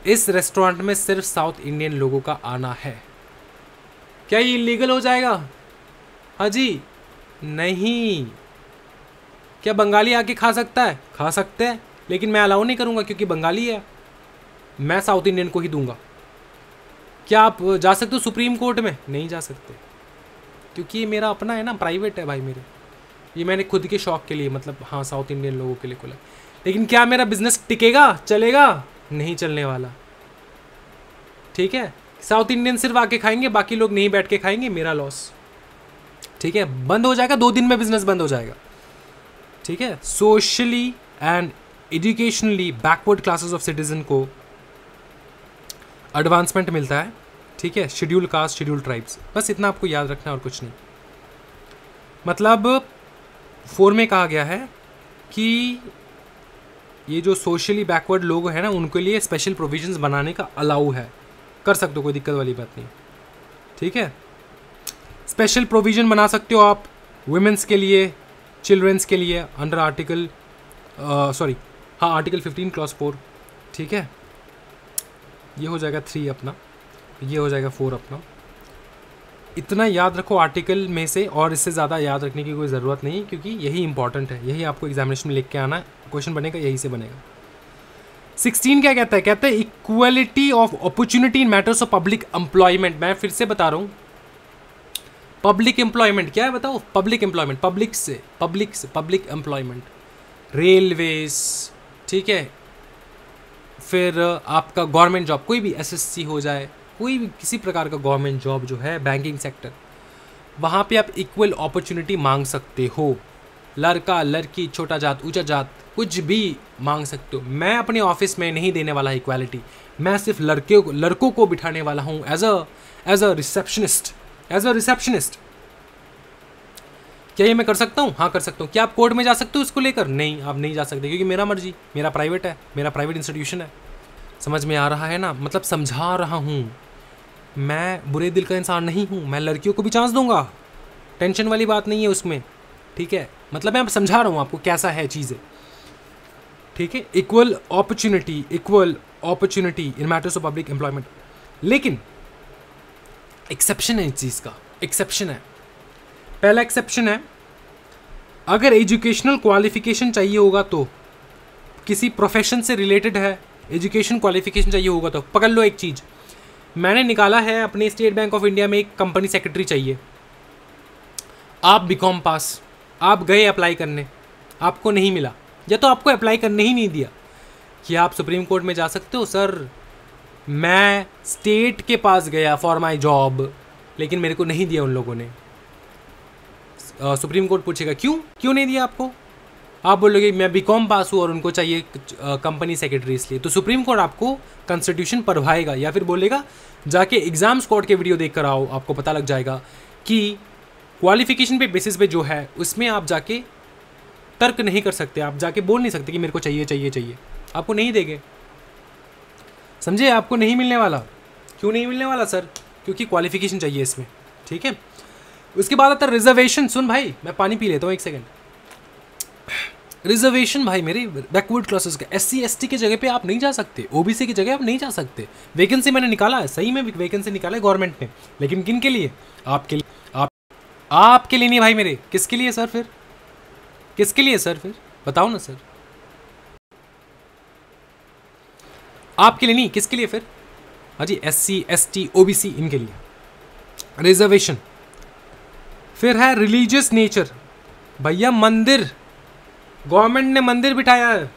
इस रेस्टोरेंट में सिर्फ साउथ इंडियन लोगों का आना है, क्या ये इलीगल हो जाएगा? हाँ जी, नहीं। क्या बंगाली आके खा सकता है? खा सकते हैं, लेकिन मैं अलाउ नहीं करूंगा क्योंकि बंगाली है, मैं साउथ इंडियन को ही दूंगा। क्या आप जा सकते हो सुप्रीम कोर्ट में? नहीं जा सकते, क्योंकि ये मेरा अपना है ना, प्राइवेट है भाई मेरे, ये मैंने खुद के शौक के लिए, मतलब हाँ साउथ इंडियन लोगों के लिए खोला। लेकिन क्या मेरा बिजनेस टिकेगा, चलेगा? नहीं चलने वाला, ठीक है। साउथ इंडियन सिर्फ आके खाएंगे, बाकी लोग नहीं बैठ के खाएंगे, मेरा लॉस, ठीक है। बंद हो जाएगा, 2 दिन में बिजनेस बंद हो जाएगा, ठीक है। Socially and educationally backward classes of citizen को एडवांसमेंट मिलता है, ठीक है। शेड्यूल कास्ट, शेड्यूल ट्राइब्स, बस इतना आपको याद रखना और कुछ नहीं। मतलब 4 में कहा गया है कि ये जो सोशली बैकवर्ड लोग हैं ना, उनके लिए स्पेशल प्रोविजंस बनाने का अलाउ है, कर सकते हो, कोई दिक्कत वाली बात नहीं, ठीक है। स्पेशल प्रोविजन बना सकते हो आप वुमेंस के लिए, चिल्ड्रंस के लिए, अंडर आर्टिकल आर्टिकल 15 क्लॉज 4, ठीक है। ये हो जाएगा 3 अपना, ये हो जाएगा 4 अपना। इतना याद रखो आर्टिकल में से, और इससे ज़्यादा याद रखने की कोई ज़रूरत नहीं, क्योंकि यही इंपॉर्टेंट है, यही आपको एग्जामिनेशन में लिख के आना है, क्वेश्चन बनेगा यही से बनेगा। 16 क्या कहता है? कहता है equality of opportunity in matters of public employment. मैं फिर से बता रहा हूँ, पब्लिक एम्प्लॉयमेंट क्या है बताओ? Public employment, public employment, railways, ठीक है। फिर आपका गवर्नमेंट जॉब, कोई भी एसएससी हो जाए, कोई भी किसी प्रकार का गवर्नमेंट जॉब जो है, बैंकिंग सेक्टर, वहाँ पे आप इक्वल अपॉर्चुनिटी मांग सकते हो। लड़का लड़की, छोटा जात ऊंचा जात, कुछ भी मांग सकते हो। मैं अपने ऑफिस में नहीं देने वाला इक्वालिटी, मैं सिर्फ लड़कों को बिठाने वाला हूँ एज अ रिसेप्शनिस्ट। क्या ये मैं कर सकता हूँ? हाँ कर सकता हूँ। क्या आप कोर्ट में जा सकते हो इसको लेकर? नहीं, आप नहीं जा सकते, क्योंकि मेरा मर्जी, मेरा प्राइवेट है, मेरा प्राइवेट इंस्टीट्यूशन है। समझ में आ रहा है ना? मतलब समझा रहा हूँ, मैं बुरे दिल का इंसान नहीं हूँ, मैं लड़कियों को भी चांस दूंगा, टेंशन वाली बात नहीं है उसमें, ठीक है। मतलब मैं समझा रहा हूँ आपको कैसा है चीज़ें, ठीक है। Equal opportunity in matters of public employment. लेकिन एक्सेप्शन है इस चीज़ का, एक्सेप्शन है। पहला एक्सेप्शन है, अगर एजुकेशनल क्वालिफिकेशन चाहिए होगा तो, किसी प्रोफेशन से रिलेटेड है, एजुकेशन क्वालिफिकेशन चाहिए होगा तो, पकड़ लो एक चीज़ मैंने निकाला है, अपने स्टेट बैंक ऑफ इंडिया में एक कंपनी सेक्रेटरी चाहिए, आप बीकॉम पास, आप गए अप्लाई करने, आपको नहीं मिला, या तो आपको अप्लाई करने ही नहीं दिया, कि आप सुप्रीम कोर्ट में जा सकते हो, सर मैं स्टेट के पास गया फॉर माई जॉब, लेकिन मेरे को नहीं दिया उन लोगों ने। सुप्रीम कोर्ट पूछेगा क्यों नहीं दिया आपको? आप बोलोगे मैं बीकॉम पास हूँ और उनको चाहिए कंपनी सेक्रेटरी इसलिए, तो सुप्रीम कोर्ट आपको कॉन्स्टिट्यूशन पढ़वाएगा, या फिर बोलेगा जाके एग्जाम्स कोर्ट के वीडियो देख कर आओ, आपको पता लग जाएगा कि क्वालिफिकेशन पे बेसिस पे जो है उसमें आप जाके तर्क नहीं कर सकते, आप जाके बोल नहीं सकते कि मेरे को चाहिए, आपको नहीं देंगे, समझे? आपको नहीं मिलने वाला। क्यों नहीं मिलने वाला सर? क्योंकि क्वालिफिकेशन चाहिए इसमें, ठीक है। उसके बाद आता है रिजर्वेशन। सुन भाई, मैं पानी पी लेता हूँ, एक सेकेंड। रिजर्वेशन भाई मेरे बैकवर्ड क्लासेस का, SC ST के जगह पे आप नहीं जा सकते, OBC की जगह आप नहीं जा सकते। वैकेंसी मैंने निकाला है, सही में वैकेंसी निकाला है गवर्नमेंट ने, लेकिन किन के लिए? आपके लिए। आपके लिए नहीं भाई मेरे, किसके लिए सर? फिर किसके लिए सर? फिर बताओ ना सर, आपके लिए नहीं, किसके लिए फिर? हाँ जी, SC ST OBC इनके लिए रिजर्वेशन, फिर है रिलीजियस नेचर, भैया मंदिर, गवर्नमेंट ने मंदिर बिठाया है,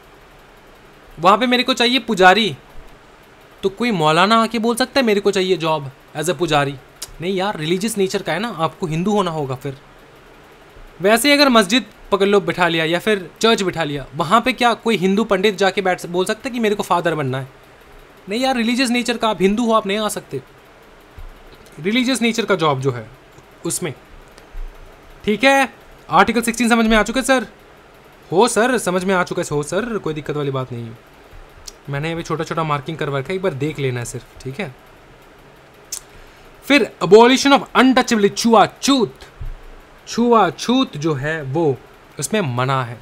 वहाँ पे मेरे को चाहिए पुजारी, तो कोई मौलाना आके बोल सकता है मेरे को चाहिए जॉब एज अ पुजारी? नहीं यार, रिलीजियस नेचर का है ना, आपको हिंदू होना होगा। फिर वैसे ही अगर मस्जिद पकड़ लो बिठा लिया या फिर चर्च बिठा लिया, वहाँ पे क्या कोई हिंदू पंडित जाके बैठ बोल सकता है कि मेरे को फादर बनना है? नहीं यार, रिलीजियस नेचर का, आप हिंदू हो, आप नहीं आ सकते। रिलीजियस नेचर का जॉब जो है उसमें, ठीक है। आर्टिकल 16 समझ में आ चुके सर? हो सर, समझ में आ चुका है, हो सर, कोई दिक्कत वाली बात नहीं है। मैंने अभी छोटा छोटा मार्किंग करवा रखा है, एक बार देख लेना है सिर्फ, ठीक है। फिर अबॉलिशन ऑफ अनटचेबिलिटी, छुआछूत, छुआछूत जो है वो उसमें मना है।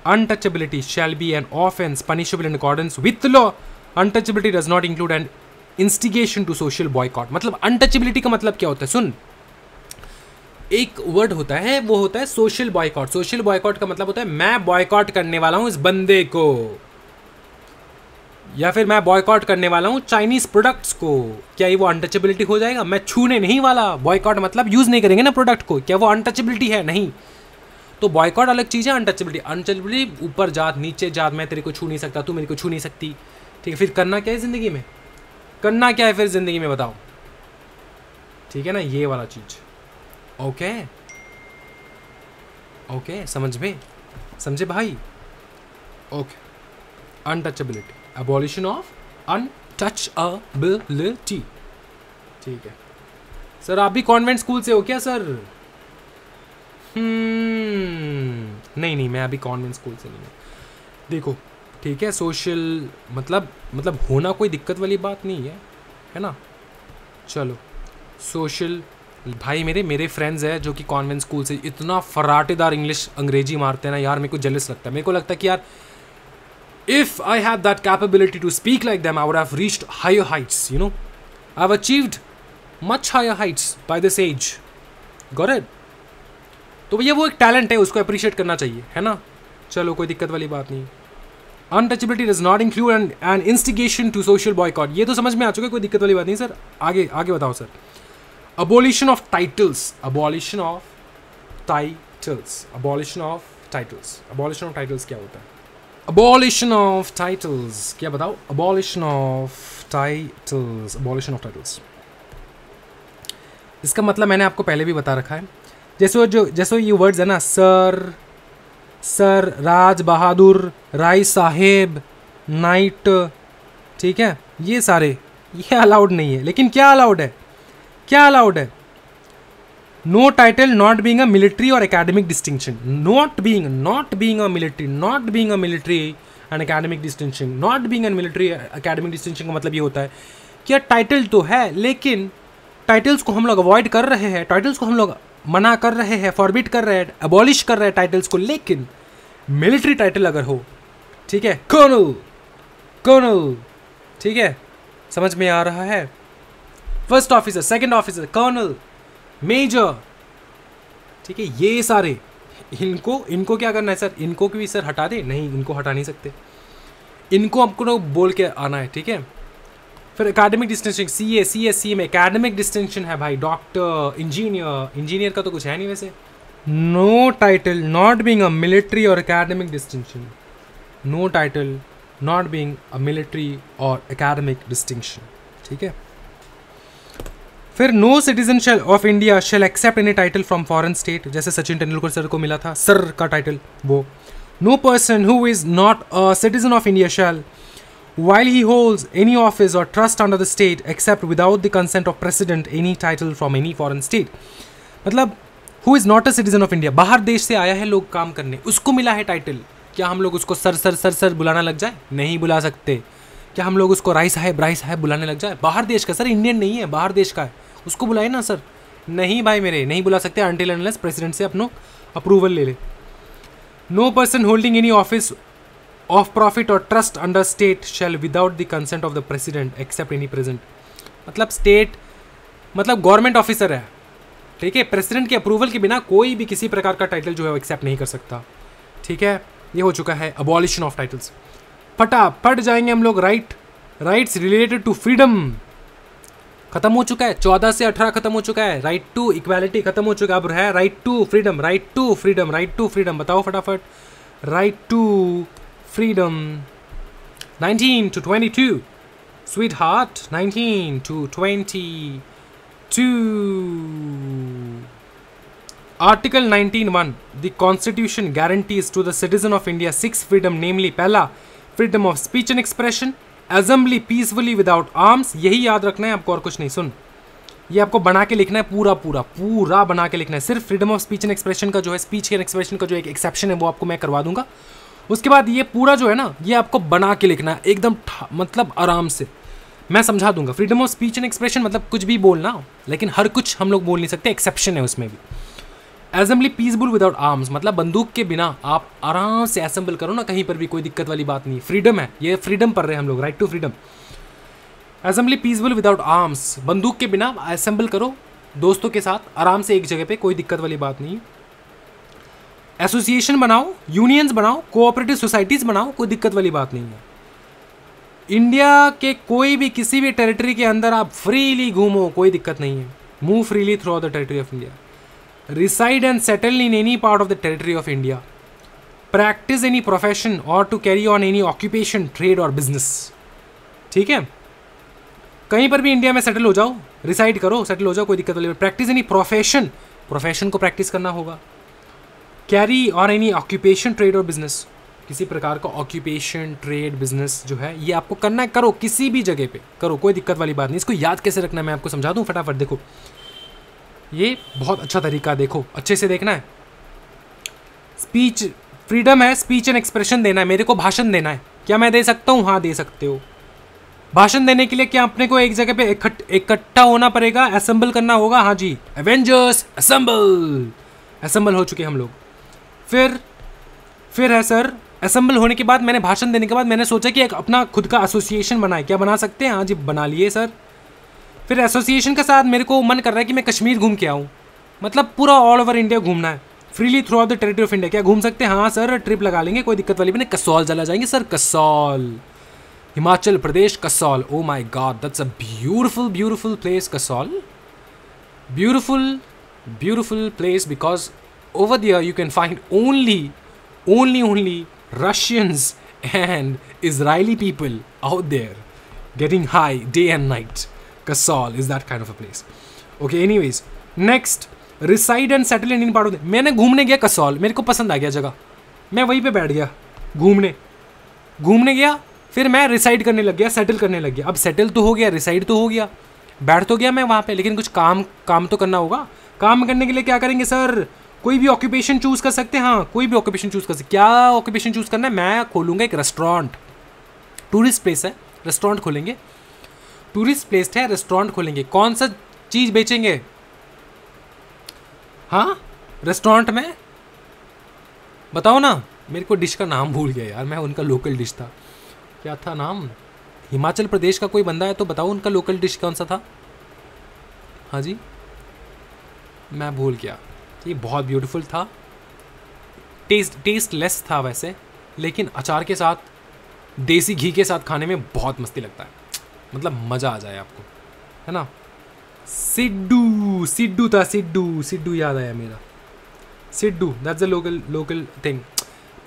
Untouchability shall be an offence punishable in accordance with law. Untouchability does not include an instigation to social boycott. मतलब अनटचेबिलिटी का मतलब क्या होता है? सुन, एक वर्ड होता है, वो होता है सोशल बॉयकॉट। सोशल बॉयकॉट का मतलब होता है मैं बॉयकॉट करने वाला हूं इस बंदे को, या फिर मैं बॉयकॉट करने वाला हूं चाइनीज प्रोडक्ट्स को। क्या ये वो अनटचेबिलिटी हो जाएगा? मैं छूने नहीं वाला। बॉयकॉट मतलब यूज नहीं करेंगे ना प्रोडक्ट को, क्या वो अनटचेबिलिटी है? नहीं। तो बॉयकॉट अलग चीज है, अनटचेबिलिटी। अनटचेबिलिटी ऊपर जात नीचे जात, मैं तेरे को छू नहीं सकता, तू मेरे को छू नहीं सकती, ठीक है। फिर करना क्या है जिंदगी में? करना क्या है फिर जिंदगी में बताओ, ठीक है ना, ये वाला चीज। ओके ओके, समझे भाई? Okay, untouchability, abolition of untouchability, ठीक है। सर आप भी कॉन्वेंट स्कूल से हो क्या सर? नहीं, मैं अभी कॉन्वेंट स्कूल से नहीं हूँ। देखो ठीक है, सोशल मतलब होना कोई दिक्कत वाली बात नहीं है ना। चलो सोशल, भाई मेरे फ्रेंड्स हैं जो कि कॉन्वेंट स्कूल से इतना फराटेदार इंग्लिश अंग्रेजी मारते हैं ना यार, मेरे को जेलस लगता है। मेरे को लगता है कि यार if I have that capability to speak like them I would have reached higher heights, you know, I have achieved much higher heights by this age, got it? तो भैया वो एक टैलेंट है, उसको अप्रिशिएट करना चाहिए, है ना। चलो कोई दिक्कत वाली बात नहीं। Untouchability does not include an instigation to social boycott, ये तो समझ में आ चुका है, कोई दिक्कत वाली बात नहीं सर। आगे बताओ sir. Abolition of titles, abolition of titles, abolition of titles, abolition of titles क्या होता है? Abolition of titles क्या बताओ? Abolition of titles, abolition of titles, इसका मतलब मैंने आपको पहले भी बता रखा है। जैसे ये वर्ड्स है ना, सर, राज बहादुर, राय साहेब, नाइट, ठीक है, ये सारे ये अलाउड नहीं है। लेकिन क्या अलाउड है? No title not being a military और academic distinction. Not being a military and academic distinction. Not being a military academic distinction का मतलब ये होता है कि टाइटल तो है, लेकिन टाइटल्स को हम लोग अवॉइड कर रहे हैं, टाइटल्स को हम लोग मना कर रहे हैं, फॉरबिट कर रहे हैं, अबॉलिश कर रहे हैं टाइटल्स को। लेकिन मिलिट्री टाइटल अगर हो, ठीक है, कर्नल, ठीक है, समझ में आ रहा है? First officer, second officer, colonel, major, ठीक है, ये सारे इनको क्या करना है सर? इनको भी सर हटा दे? नहीं, इनको हटा नहीं सकते, इनको आपको बोल के आना है, ठीक है। फिर एकेडमिक डिस्टिंक्शन, CA में एकेडमिक डिस्टिंक्शन है भाई, डॉक्टर, इंजीनियर का तो कुछ है नहीं वैसे। No title not being a military और academic distinction, no title not being a military और एकेडमिक डिस्टिंक्शन, ठीक है। फिर no citizen of India shall accept any title from foreign state, जैसे सचिन तेंदुलकर सर को मिला था सर का टाइटल, वो। No person who is not a citizen of India shall while he holds any office or trust under the state except without the consent of president any title from any foreign state। मतलब who is not a citizen of India, बाहर देश से आया है लोग काम करने, उसको मिला है टाइटल, क्या हम लोग उसको सर बुलाना लग जाए? नहीं बुला सकते। क्या हम लोग उसको राय साहब बुलाने लग जाए? बाहर देश का सर, इंडियन नहीं है, बाहर देश का है, उसको बुलाए ना सर। नहीं भाई मेरे, नहीं बुला सकते until unless प्रेसिडेंट से अपनो अप्रूवल ले ले। No person holding any office of profit or trust under state shall without the consent of the president accept any present। मतलब स्टेट मतलब गवर्नमेंट ऑफिसर है, ठीक है, प्रेसिडेंट के अप्रूवल के बिना कोई भी किसी प्रकार का टाइटल जो है एक्सेप्ट नहीं कर सकता, ठीक है। ये हो चुका है अबॉलिशन ऑफ टाइटल्स। फटाफट जाएंगे हम लोग राइट्स रिलेटेड टू फ्रीडम। खत्म हो चुका है, 14 से 18 खत्म हो चुका है, राइट टू इक्वालिटी खत्म हो चुका है, अब है right to freedom, right to freedom, right to freedom, बताओ फटाफट, right to freedom. 19 to 22 sweetheart, 19 to 22। Article 19(1) The Constitution guarantees to the citizen of India 6 freedom, namely पहला freedom of speech and expression, assembly peacefully without arms। यही याद रखना है आपको और कुछ नहीं। सुन, ये आपको बना के लिखना है, पूरा पूरा पूरा बना के लिखना है। सिर्फ freedom of speech and expression का जो है, स्पीच एंड एक्सप्रेशन का जो एक एक्सेप्शन है वो आपको मैं करवा दूंगा। उसके बाद ये पूरा जो है ना, ये आपको बना के लिखना है एकदम, मतलब आराम से मैं समझा दूंगा। Freedom of speech and expression मतलब कुछ भी बोलना, लेकिन हर कुछ हम लोग बोल नहीं सकते, एक्सेप्शन है उसमें भी। असेंबली पीसफुल विदाउट आर्म्स मतलब बंदूक के बिना आप आराम से असेंबल करो ना, कहीं पर भी कोई दिक्कत वाली बात नहीं। फ्रीडम है, ये फ्रीडम पढ़ रहे हैं हम लोग, right to freedom. Assembly peaceful without arms, बंदूक के बिना असेंबल करो दोस्तों के साथ आराम से एक जगह पे, कोई दिक्कत वाली बात नहीं। एसोसिएशन बनाओ, यूनियंस बनाओ, कोऑपरेटिव सोसाइटीज बनाओ, कोई दिक्कत वाली बात नहीं है। इंडिया के कोई भी किसी भी टेरिटरी के अंदर आप फ्रीली घूमो, कोई दिक्कत नहीं है। Move freely through the territory of India. Reside and settle in any part of the territory of India. Practise any profession और to carry on any occupation, trade और बिजनेस। ठीक है, कहीं पर भी इंडिया में सेटल हो जाओ, रिसाइड करो, सेटल हो जाओ, कोई दिक्कत वाली। प्रैक्टिस एनी प्रोफेशन, प्रोफेशन को प्रैक्टिस करना होगा। कैरी और एनी ऑक्यूपेशन, ट्रेड और बिजनेस, किसी प्रकार का ऑक्यूपेशन, ट्रेड, बिजनेस जो है ये आपको करना है, करो, किसी भी जगह पे करो, कोई दिक्कत वाली बात नहीं। इसको याद कैसे रखना है मैं आपको समझा दूं फटाफट। देखो, ये बहुत अच्छा तरीका, देखो अच्छे से देखना है। स्पीच फ्रीडम है, स्पीच एंड एक्सप्रेशन देना है, मेरे को भाषण देना है। क्या मैं दे सकता हूँ? हाँ दे सकते हो। भाषण देने के लिए क्या अपने को एक जगह पे इकट्ठा होना पड़ेगा, असेंबल करना होगा? हाँ जी, एवेंजर्स असेंबल, असेंबल हो चुके हम लोग। फिर है सर, असेंबल होने के बाद मैंने भाषण देने के बाद मैंने सोचा कि एक अपना खुद का एसोसिएशन बनाए। क्या बना सकते हैं? हाँ जी बना लिए सर। फिर एसोसिएशन के साथ मेरे को मन कर रहा है कि मैं कश्मीर घूम के आऊँ, मतलब पूरा ऑल ओवर इंडिया घूमना है, freely through out the territory of India. क्या घूम सकते हैं? हाँ सर, ट्रिप लगा लेंगे, कोई दिक्कत वाली भी नहीं। कसौल चला जाएंगे sir, Kasol, Himachal Pradesh, Kasol. Oh my God, that's a beautiful beautiful place Kasol, beautiful beautiful place, because over there you can find only Russians and Israeli people out there getting high day and night. Kasol is that kind of a place. Okay, anyways, next, reside and settle in part of the, मैंने घूमने गया कसौल, मेरे को पसंद आ गया जगह, मैं वहीं पे बैठ गया, घूमने गया, फिर मैं रिसाइड करने लग गया, सेटल करने लग गया। अब सेटल तो हो गया, रिसाइड तो हो गया, बैठ तो गया मैं वहाँ पे, लेकिन कुछ काम तो करना होगा। काम करने के लिए क्या करेंगे सर? कोई भी ऑक्यूपेशन चूज कर सकते हैं। हाँ, कोई भी ऑक्यूपेशन चूज कर सकते। क्या ऑक्यूपेशन चूज करना है? मैं खोलूंगा एक रेस्टोरेंट, टूरिस्ट प्लेस है, रेस्टोरेंट खोलेंगे, टूरिस्ट प्लेस है, रेस्टोरेंट खोलेंगे। कौन सा चीज बेचेंगे? हाँ, रेस्टोरेंट में बताओ ना, मेरे को डिश का नाम भूल गया यार, मैं उनका लोकल डिश था, क्या था नाम? हिमाचल प्रदेश का कोई बंदा है तो बताओ उनका लोकल डिश कौन सा था? हाँ जी, मैं भूल गया। ये बहुत ब्यूटीफुल था, टेस्ट लेस था वैसे, लेकिन अचार के साथ, देसी घी के साथ खाने में बहुत मस्ती लगता है, मतलब मज़ा आ जाए आपको, है ना। सिड्डू था, सिड्डू याद आया मेरा, siddu, that's a local thing.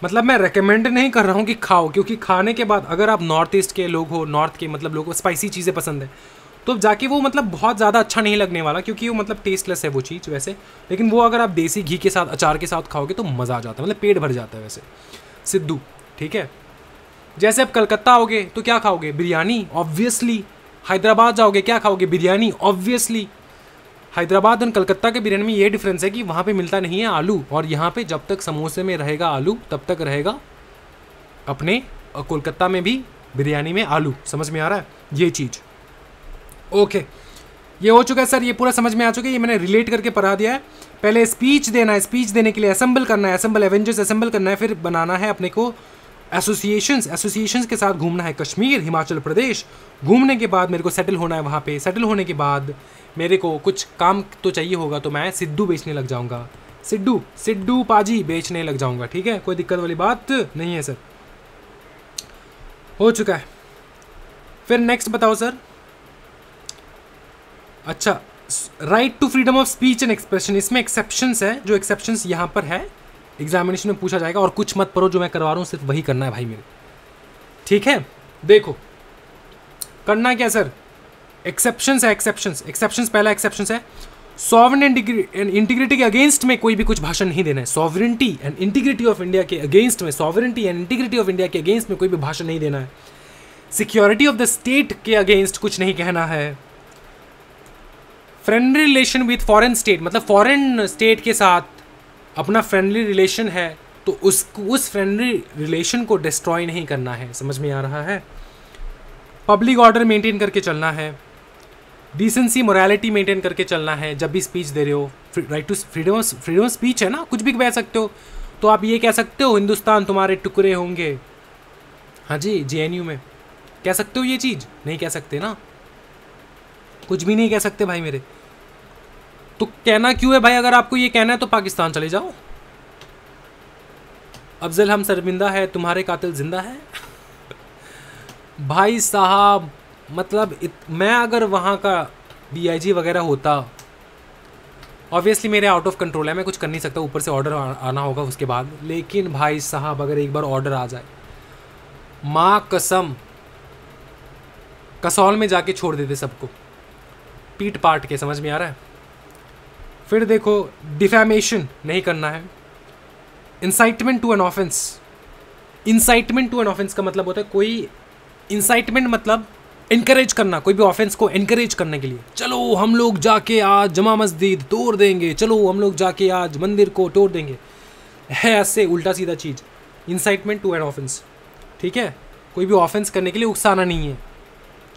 मतलब मैं रेकमेंड नहीं कर रहा हूँ कि खाओ, क्योंकि खाने के बाद अगर आप नॉर्थ ईस्ट के लोग हो, नॉर्थ के मतलब लोगों को स्पाइसी चीज़ें पसंद है, तो जाके वो मतलब बहुत ज़्यादा अच्छा नहीं लगने वाला, क्योंकि वो मतलब टेस्टलेस है वो चीज़ वैसे। लेकिन वो अगर आप देसी घी के साथ, अचार के साथ खाओगे तो मज़ा आ जाता है, मतलब पेट भर जाता है वैसे। सिद्धू, ठीक है। जैसे आप कलकत्ता आओगे तो क्या खाओगे? बिरयानी, ऑब्वियसली। हैदराबाद जाओगे क्या खाओगे? बिरयानी, ऑब्वियसली। हैदराबाद और कलकत्ता के बिरयानी में ये डिफरेंस है कि वहाँ पे मिलता नहीं है आलू, और यहाँ पे जब तक समोसे में रहेगा आलू तब तक रहेगा अपने कोलकाता में भी बिरयानी में आलू। समझ में आ रहा है ये चीज़? ओके, ये हो चुका है सर, ये पूरा समझ में आ चुका है, ये मैंने रिलेट करके पढ़ा दिया है। पहले स्पीच देना है, स्पीच देने के लिए असेंबल करना है, असेंबल एवेंजर्स असेंबल करना है, फिर बनाना है अपने को एसोसिएशंस के साथ घूमना है कश्मीर, हिमाचल प्रदेश। घूमने के बाद मेरे को सेटल होना है वहाँ पे, सेटल होने के बाद मेरे को कुछ काम तो चाहिए होगा, तो मैं सिड्डू बेचने लग जाऊँगा, सिड्डू पाजी बेचने लग जाऊँगा। ठीक है, कोई दिक्कत वाली बात नहीं है सर, हो चुका है। फिर नेक्स्ट बताओ सर, अच्छा, right to freedom of speech and expression, इसमें एक्सेप्शंस है, जो एक्सेप्शंस यहाँ पर है एग्जामिनेशन में पूछा जाएगा, और कुछ मत पढ़ो, जो मैं करवा रहा हूँ सिर्फ वही करना है भाई मेरे, ठीक है। देखो करना क्या सर, एक्सेप्शंस है, एक्सेप्शंस पहला एक्सेप्शंस है, सॉवरेनिटी एंड इंटीग्रिटी के अगेंस्ट में कोई भी कुछ भाषण नहीं देना है। Sovereignty and integrity of India के अगेंस्ट में, sovereignty and integrity of India के अगेंस्ट में कोई भी भाषण नहीं देना है। सिक्योरिटी ऑफ द स्टेट के अगेंस्ट कुछ नहीं कहना है। Friendly relation with foreign state, मतलब फॉरेन स्टेट के साथ अपना फ्रेंडली रिलेशन है तो उस फ्रेंडली रिलेशन को डिस्ट्रॉय नहीं करना है। समझ में आ रहा है। पब्लिक ऑर्डर मेंटेन करके चलना है। डिसेंसी मोरालिटी मेंटेन करके चलना है जब भी स्पीच दे रहे हो। Right to freedom of speech है ना, कुछ भी कह सकते हो। तो आप ये कह सकते हो हिंदुस्तान तुम्हारे टुकड़े होंगे, हाँ जी, जेएनयू में कह सकते हो ये चीज़? नहीं कह सकते ना, कुछ भी नहीं कह सकते भाई मेरे। तो कहना क्यों है भाई? अगर आपको ये कहना है तो पाकिस्तान चले जाओ। अफजल हम शर्मिंदा है, तुम्हारे कातिल जिंदा है। भाई साहब मतलब मैं अगर वहाँ का डीआईजी वगैरह होता, ऑब्वियसली मेरे आउट ऑफ कंट्रोल है, मैं कुछ कर नहीं सकता, ऊपर से ऑर्डर आना होगा उसके बाद। लेकिन भाई साहब अगर एक बार ऑर्डर आ जाए, माँ कसम कसौल में जाके छोड़ देते सबको पीट पाट के। समझ में आ रहा है? फिर देखो डिफेमेशन नहीं करना है। Incitement to an offence, incitement to an offence का मतलब होता है कोई इंसाइटमेंट मतलब इनकरेज करना, कोई भी ऑफेंस को इनकरेज करने के लिए। चलो हम लोग जाके आज जमा मस्जिद तोड़ देंगे, चलो हम लोग जाके आज मंदिर को तोड़ देंगे, है ऐसे उल्टा सीधा चीज़। इंसाइटमेंट टू एन ऑफेंस, ठीक है, कोई भी ऑफेंस करने के लिए उकसाना नहीं है।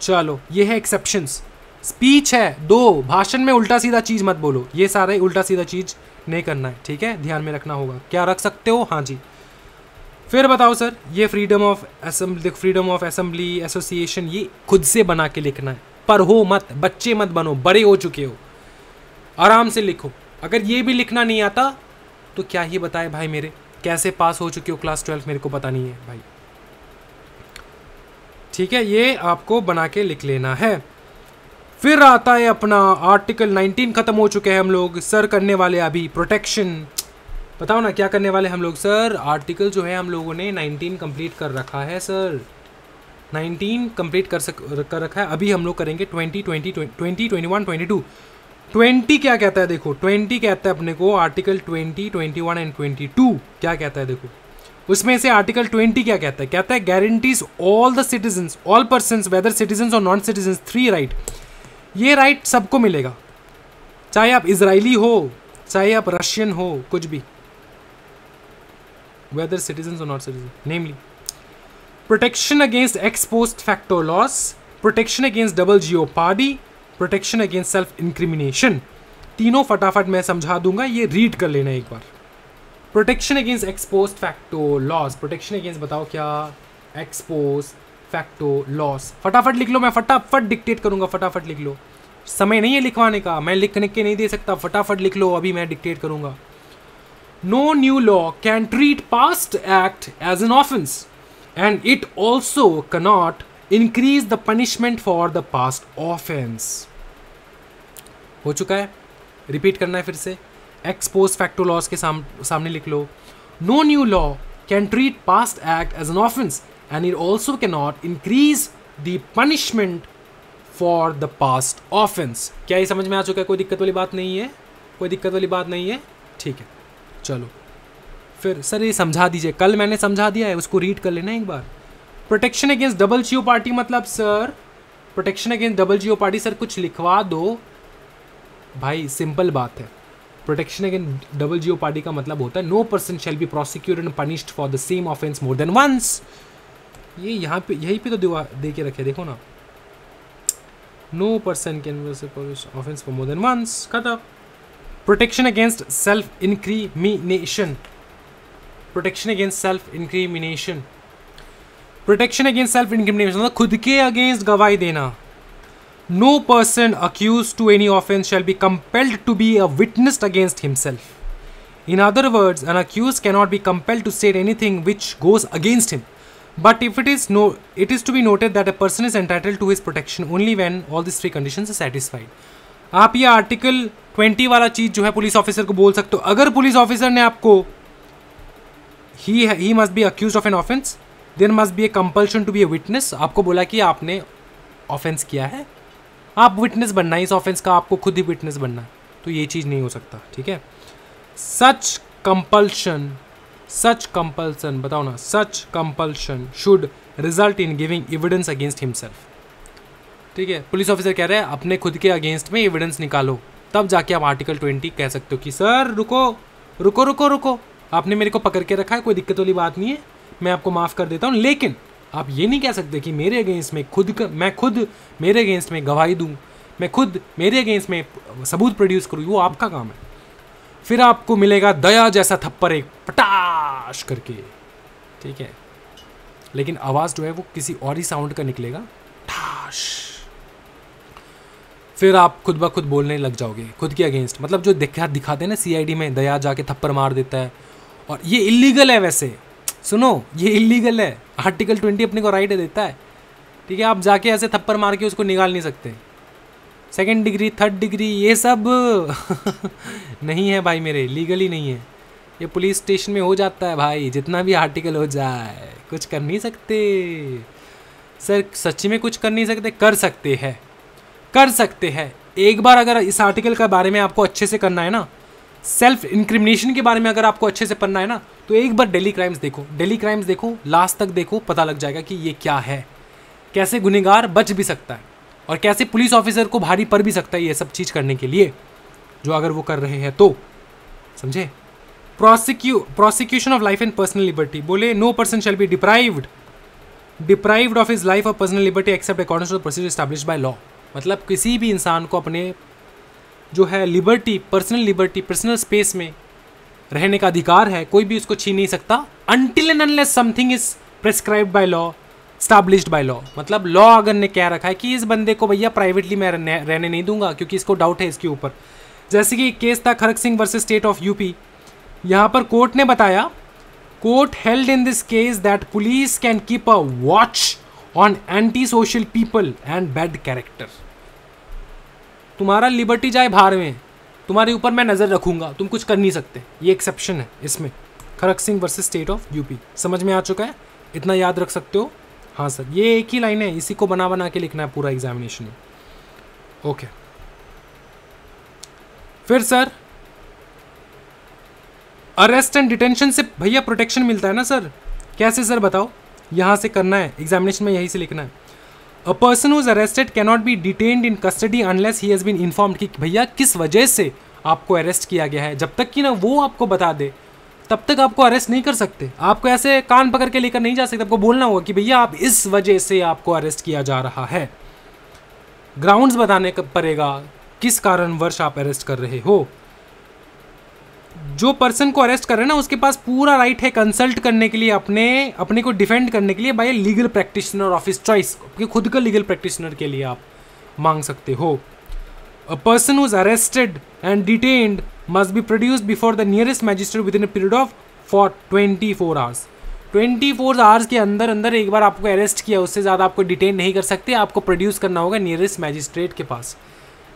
चलो ये है एक्सेप्शंस। स्पीच है दो, भाषण में उल्टा सीधा चीज़ मत बोलो, ये सारे उल्टा सीधा चीज़ नहीं करना है, ठीक है, ध्यान में रखना होगा। क्या रख सकते हो? हाँ जी। फिर बताओ सर, ये freedom of assembly, freedom of assembly association, ये खुद से बना के लिखना है, पर हो मत, बच्चे मत बनो, बड़े हो चुके हो, आराम से लिखो। अगर ये भी लिखना नहीं आता तो क्या ही बताए भाई मेरे, कैसे पास हो चुके हो क्लास 12 मेरे को पता नहीं है भाई, ठीक है, ये आपको बना के लिख लेना है। फिर आता है अपना आर्टिकल 19, खत्म हो चुके हैं हम लोग। सर करने वाले अभी प्रोटेक्शन, बताओ ना क्या करने वाले हम लोग सर? आर्टिकल जो है हम लोगों ने 19 कंप्लीट कर रखा है सर, 19 कंप्लीट कर रखा है। अभी हम लोग करेंगे 20, 21, 22। 20 क्या कहता है देखो, 20 कहता है अपने को आर्टिकल 20, 21 एंड 22 क्या कहता है देखो। उसमें से आर्टिकल 20 क्या कहता है? कहता है guarantees all the citizens, all persons whether citizens और नॉन सिटीजन्स 3 राइट। ये राइट सबको मिलेगा, चाहे आप इजरायली हो, चाहे आप रशियन हो, कुछ भी, whether citizens or not citizens, namely protection against ex post facto loss, protection against double jeopardy, protection against self incrimination। तीनों फटाफट मैं समझा दूंगा, ये रीड कर लेना एक बार। Protection against ex post facto loss, protection against बताओ क्या? ex post facto loss, फटाफट लिख लो, मैं फटाफट डिक्टेट करूंगा, फटाफट लिख लो, समय नहीं है लिखवाने का, मैं लिखने के नहीं दे सकता, फटाफट लिख लो, अभी मैं डिक्टेट करूंगा। No new law can treat past act as an offense, and it also cannot increase the punishment for the past offense। हो चुका है, रिपीट करना है फिर से। ex post facto laws के सामने लिख लो, no new law can treat past act as an offense, and it also cannot increase the punishment for the past offense। क्या ये समझ में आ चुका है? कोई दिक्कत वाली बात नहीं है, कोई दिक्कत वाली बात नहीं है, ठीक है। चलो फिर सर ये समझा दीजिए, कल मैंने समझा दिया है, उसको रीड कर लेना एक बार। Protection against double jeopardy मतलब sir, protection against double jeopardy sir कुछ लिखवा दो भाई, सिंपल बात है। Protection against double jeopardy का मतलब होता है no person shall be prosecuted and punished for the same offence more than once. ये यहाँ पे यहीं पे तो दे के रखे, देखो ना, no person can offence for more than once, खत्म। Protection against self incrimination, protection against self incrimination, protection against self incrimination मतलब खुद के अगेंस्ट गवाही देना। No person accused to any offence shall be compelled to be a witness against himself. In other words an accused cannot be compelled to state anything which goes against him, but it is to be noted that a person is entitled to his protection only when all these 3 conditions are satisfied। आप ये article 20 वाला चीज जो है police officer को बोल सकते हो। अगर पुलिस ऑफिसर ने आपको he must be accused of an offence, there must be a compulsion to be a witness. आपको बोला कि आपने ऑफेंस किया है, आप विटनेस बनना है इस ऑफेंस का, आपको खुद ही विटनेस बनना है, तो ये चीज़ नहीं हो सकता। ठीक है, सच कंपल्सन बताओ ना, such compulsion should result in giving evidence against himself. ठीक है, पुलिस ऑफिसर कह रहे हैं अपने खुद के अगेंस्ट में एविडेंस निकालो, तब जाके आप आर्टिकल 20 कह सकते हो कि सर रुको रुको रुको रुको, आपने मेरे को पकड़ के रखा है, कोई दिक्कत वाली बात नहीं है, मैं आपको माफ़ कर देता हूँ, लेकिन आप ये नहीं कह सकते कि मेरे अगेंस्ट में मैं खुद मेरे अगेंस्ट में गवाही दूँ, मैं खुद मेरे अगेंस्ट में सबूत प्रोड्यूस करूँ, वो आपका काम है। फिर आपको मिलेगा दया जैसा थप्पड़ एक पटाश करके। ठीक है, लेकिन आवाज़ जो है वो किसी और ही साउंड का निकलेगा, ठाश। फिर आप खुद ब खुद बोलने लग जाओगे खुद के अगेंस्ट। मतलब जो दिखाते हैं ना सीआईडी में, दया जाके थप्पड़ मार देता है, और ये इलीगल है। वैसे सुनो, ये इलीगल है, आर्टिकल 20 अपने को राइट देता है। ठीक है, आप जाके ऐसे थप्पड़ मार के उसको निकाल नहीं सकते। सेकंड डिग्री, थर्ड डिग्री, ये सब नहीं है भाई मेरे, लीगली नहीं है। ये पुलिस स्टेशन में हो जाता है भाई, जितना भी आर्टिकल हो जाए, कुछ कर नहीं सकते सर। सच्ची में कुछ कर नहीं सकते? कर सकते हैं। एक बार अगर इस आर्टिकल के बारे में आपको अच्छे से करना है ना, सेल्फ इंक्रिमिनेशन के बारे में अगर आपको अच्छे से पढ़ना है ना, तो एक बार डेली क्राइम्स देखो, लास्ट तक देखो, पता लग जाएगा कि ये क्या है, कैसे गुनहगार बच भी सकता है और कैसे पुलिस ऑफिसर को भारी पड़ भी सकता है ये सब चीज़ करने के लिए, जो अगर वो कर रहे हैं तो। समझे? Prosecution of life and personal liberty, बोले no person shall be deprived of his life और personal liberty except according to the procedure established by law. मतलब किसी भी इंसान को अपने जो है लिबर्टी, पर्सनल स्पेस में रहने का अधिकार है, कोई भी उसको छीन नहीं सकता, until and unless something is prescribed by law, established bye law. मतलब लॉ अगर ने कह रखा है कि इस बंदे को भैया प्राइवेटली मैं रहने नहीं दूंगा क्योंकि इसको डाउट है इसके ऊपर। जैसे कि केस था Kharak Singh versus state of UP, यहाँ पर कोर्ट ने बताया, court held in this case that police can keep a watch on anti social people and bad character. तुम्हारा लिबर्टी जाए बाहर में, तुम्हारे ऊपर मैं नज़र रखूंगा, तुम कुछ कर नहीं सकते। ये एक्सेप्शन है इसमें, Kharak Singh versus state of UP. समझ में आ चुका है? इतना याद रख सकते हो? हाँ सर, ये एक ही लाइन है, इसी को बना के लिखना है पूरा एग्जामिनेशन में। ओके, फिर सर अरेस्ट एंड डिटेंशन से भैया प्रोटेक्शन मिलता है ना सर? कैसे सर बताओ? यहाँ से करना है एग्जामिनेशन में, यही से लिखना है। A person who is arrested can not be detained in custody unless he has been informed कि भैया किस वजह से आपको अरेस्ट किया गया है। जब तक कि ना वो आपको बता दे तब तक आपको अरेस्ट नहीं कर सकते। आपको ऐसे कान पकड़ के लेकर नहीं जा सकते, आपको बोलना होगा कि भैया आप इस वजह से आपको अरेस्ट किया जा रहा है, ग्राउंड्स बताने पड़ेगा किस कारणवश आप अरेस्ट कर रहे हो। जो पर्सन को अरेस्ट कर रहे हैं ना, उसके पास पूरा राइट है कंसल्ट करने के लिए, अपने को डिफेंड करने के लिए bye legal practitioner of his choice. खुद का लीगल प्रैक्टिशनर के लिए आप मांग सकते हो। अ person who is arrested and detained must be produced before the nearest magistrate within a period of for 24 hours। 24 hours के अंदर अंदर एक बार आपको अरेस्ट किया, उससे ज़्यादा आपको डिटेन नहीं कर सकते, आपको प्रोड्यूस करना होगा नियरेस्ट मैजिस्ट्रेट के पास।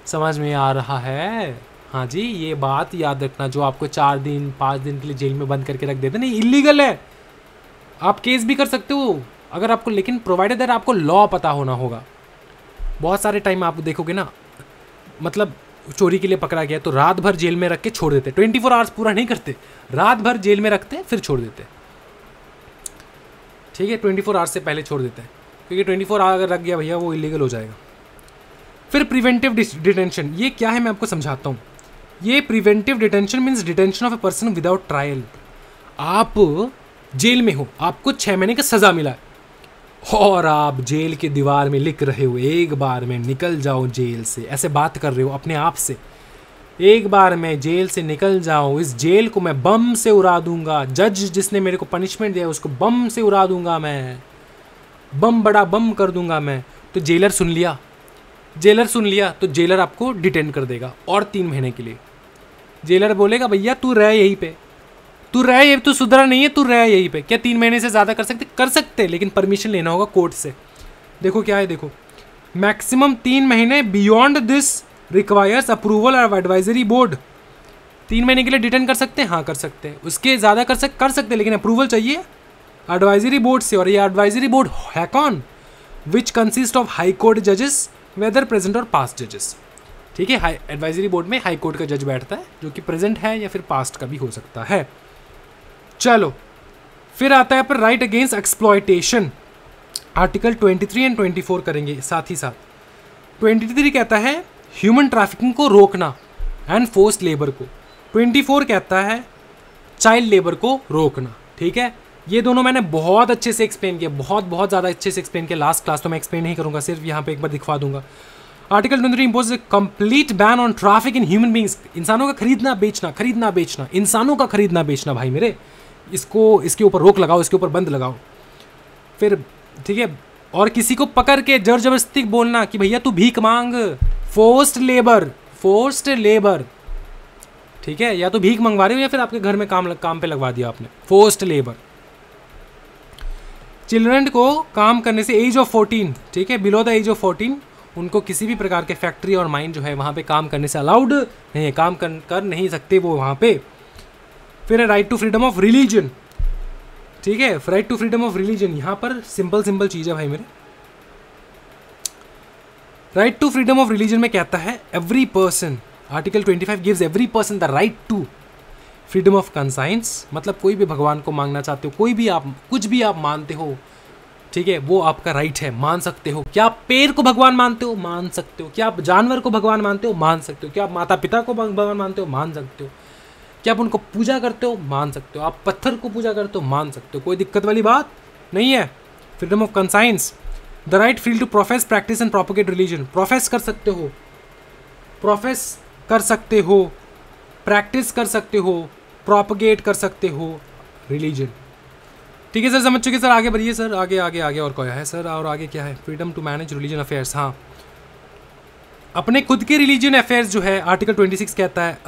समझ में आ रहा है? हाँ जी, ये बात याद रखना। जो आपको 4 दिन 5 दिन के लिए जेल में बंद करके रख देते नहीं, इलीगल है। आप केस भी कर सकते हो अगर आपको, लेकिन प्रोवाइडेड दैट आपको लॉ पता होना होगा। बहुत सारे टाइम आप देखोगे ना, मतलब चोरी के लिए पकड़ा गया तो रात भर जेल में रख के छोड़ देते, 24 आवर्स पूरा नहीं करते, रात भर जेल में रखते फिर छोड़ देते। ठीक है, 24 आवर्स से पहले छोड़ देते हैं, क्योंकि 24 आवर अगर रख गया भैया वो इलीगल हो जाएगा। फिर प्रिवेंटिव डिटेंशन, ये क्या है मैं आपको समझाता हूँ। ये preventive detention means detention of a person without trial. आप जेल में हो, आपको 6 महीने का सजा मिला है और आप जेल की दीवार में लिख रहे हो एक बार में निकल जाओ जेल से, ऐसे बात कर रहे हो अपने आप से, एक बार मैं जेल से निकल जाऊं, इस जेल को मैं बम से उड़ा दूंगा, जज जिसने मेरे को पनिशमेंट दिया उसको बम से उड़ा दूंगा मैं, बम बड़ा बम कर दूंगा मैं। तो जेलर सुन लिया तो जेलर आपको डिटेन कर देगा और 3 महीने के लिए। जेलर बोलेगा भैया तू रह यहीं पे, तू सुधरा नहीं है, तू रह यहीं पे। क्या 3 महीने से ज़्यादा कर सकते, लेकिन परमिशन लेना होगा कोर्ट से। देखो क्या है, देखो मैक्सिमम 3 महीने, beyond this requires approval of advisory board. 3 महीने के लिए डिटेन कर सकते हैं, हाँ कर सकते हैं, उसके ज़्यादा कर सकते हैं, लेकिन अप्रूवल चाहिए एडवाइजरी बोर्ड से। और ये एडवाइजरी बोर्ड है कौन? Which consist of high court जजेस वेदर प्रेजेंट और पास्ट जजेस। ठीक है, हाई एडवाइजरी बोर्ड में हाई कोर्ट का जज बैठता है जो कि प्रेजेंट है या फिर पास्ट का भी हो सकता है। चलो फिर आता है पर right against exploitation, article 23 and 24 करेंगे साथ ही साथ। 23 कहता है ह्यूमन ट्रैफिकिंग को रोकना एंड फोर्स्ड लेबर को। 24 कहता है चाइल्ड लेबर को रोकना। ठीक है, ये दोनों मैंने बहुत अच्छे से एक्सप्लेन किया, बहुत ज़्यादा अच्छे से एक्सप्लेन किया लास्ट क्लास, तो मैं एक्सप्लेन नहीं करूँगा, सिर्फ यहाँ पे एक बार दिखवा दूंगा। Article 23 impose complete ban on traffic in human beings. इंसानों का खरीदना बेचना, इंसानों का खरीदना बेचना भाई मेरे, इसके ऊपर रोक लगाओ, इसके ऊपर बंद लगाओ। फिर ठीक है, और किसी को पकड़ के जबर जबरदस्ती बोलना कि भैया तू भीख मांग, फोर्स्ड लेबर। ठीक है, या तो भीख मंगवा रहे हो या फिर आपके घर में काम पे लगवा दिया आपने, फोर्स्ड लेबर। चिल्ड्रन को काम करने से एज ऑफ 14, ठीक है, बिलो द एज ऑफ 14 उनको किसी भी प्रकार के फैक्ट्री और माइन जो है वहाँ पे काम करने से अलाउड नहीं है, काम कर नहीं सकते वो वहाँ पे। फिर है right to freedom of religion. ठीक है, right to freedom of religion, यहाँ पर सिंपल चीज़ है भाई मेरे। Right to freedom of religion में कहता है every person, article 25 gives every person the right to freedom of conscience. मतलब कोई भी भगवान को मांगना चाहते हो, कोई भी आप कुछ भी आप मानते हो, ठीक है, वो आपका राइट है, मान सकते हो। क्या आप पेड़ को भगवान मानते हो? मान सकते हो। क्या आप जानवर को भगवान मानते हो? मान सकते हो। क्या आप माता पिता को भगवान मानते हो? मान सकते हो। क्या आप उनको पूजा करते हो? मान सकते हो। आप पत्थर को पूजा करते हो? मान सकते हो, कोई दिक्कत वाली बात नहीं है। Freedom of conscience, the right feel to profess practise and propagate religion. Profess कर सकते हो, प्रैक्टिस कर सकते हो, प्रोपोगेट कर सकते हो रिलीजन। ठीक है सर, समझ चुके सर, आगे बढ़िए सर, आगे और क्या है सर, और आगे क्या है? Freedom to manage religion affairs. हाँ, अपने खुद के रिलीजन अफेयर्स जो है आर्टिकल 26 कहता है,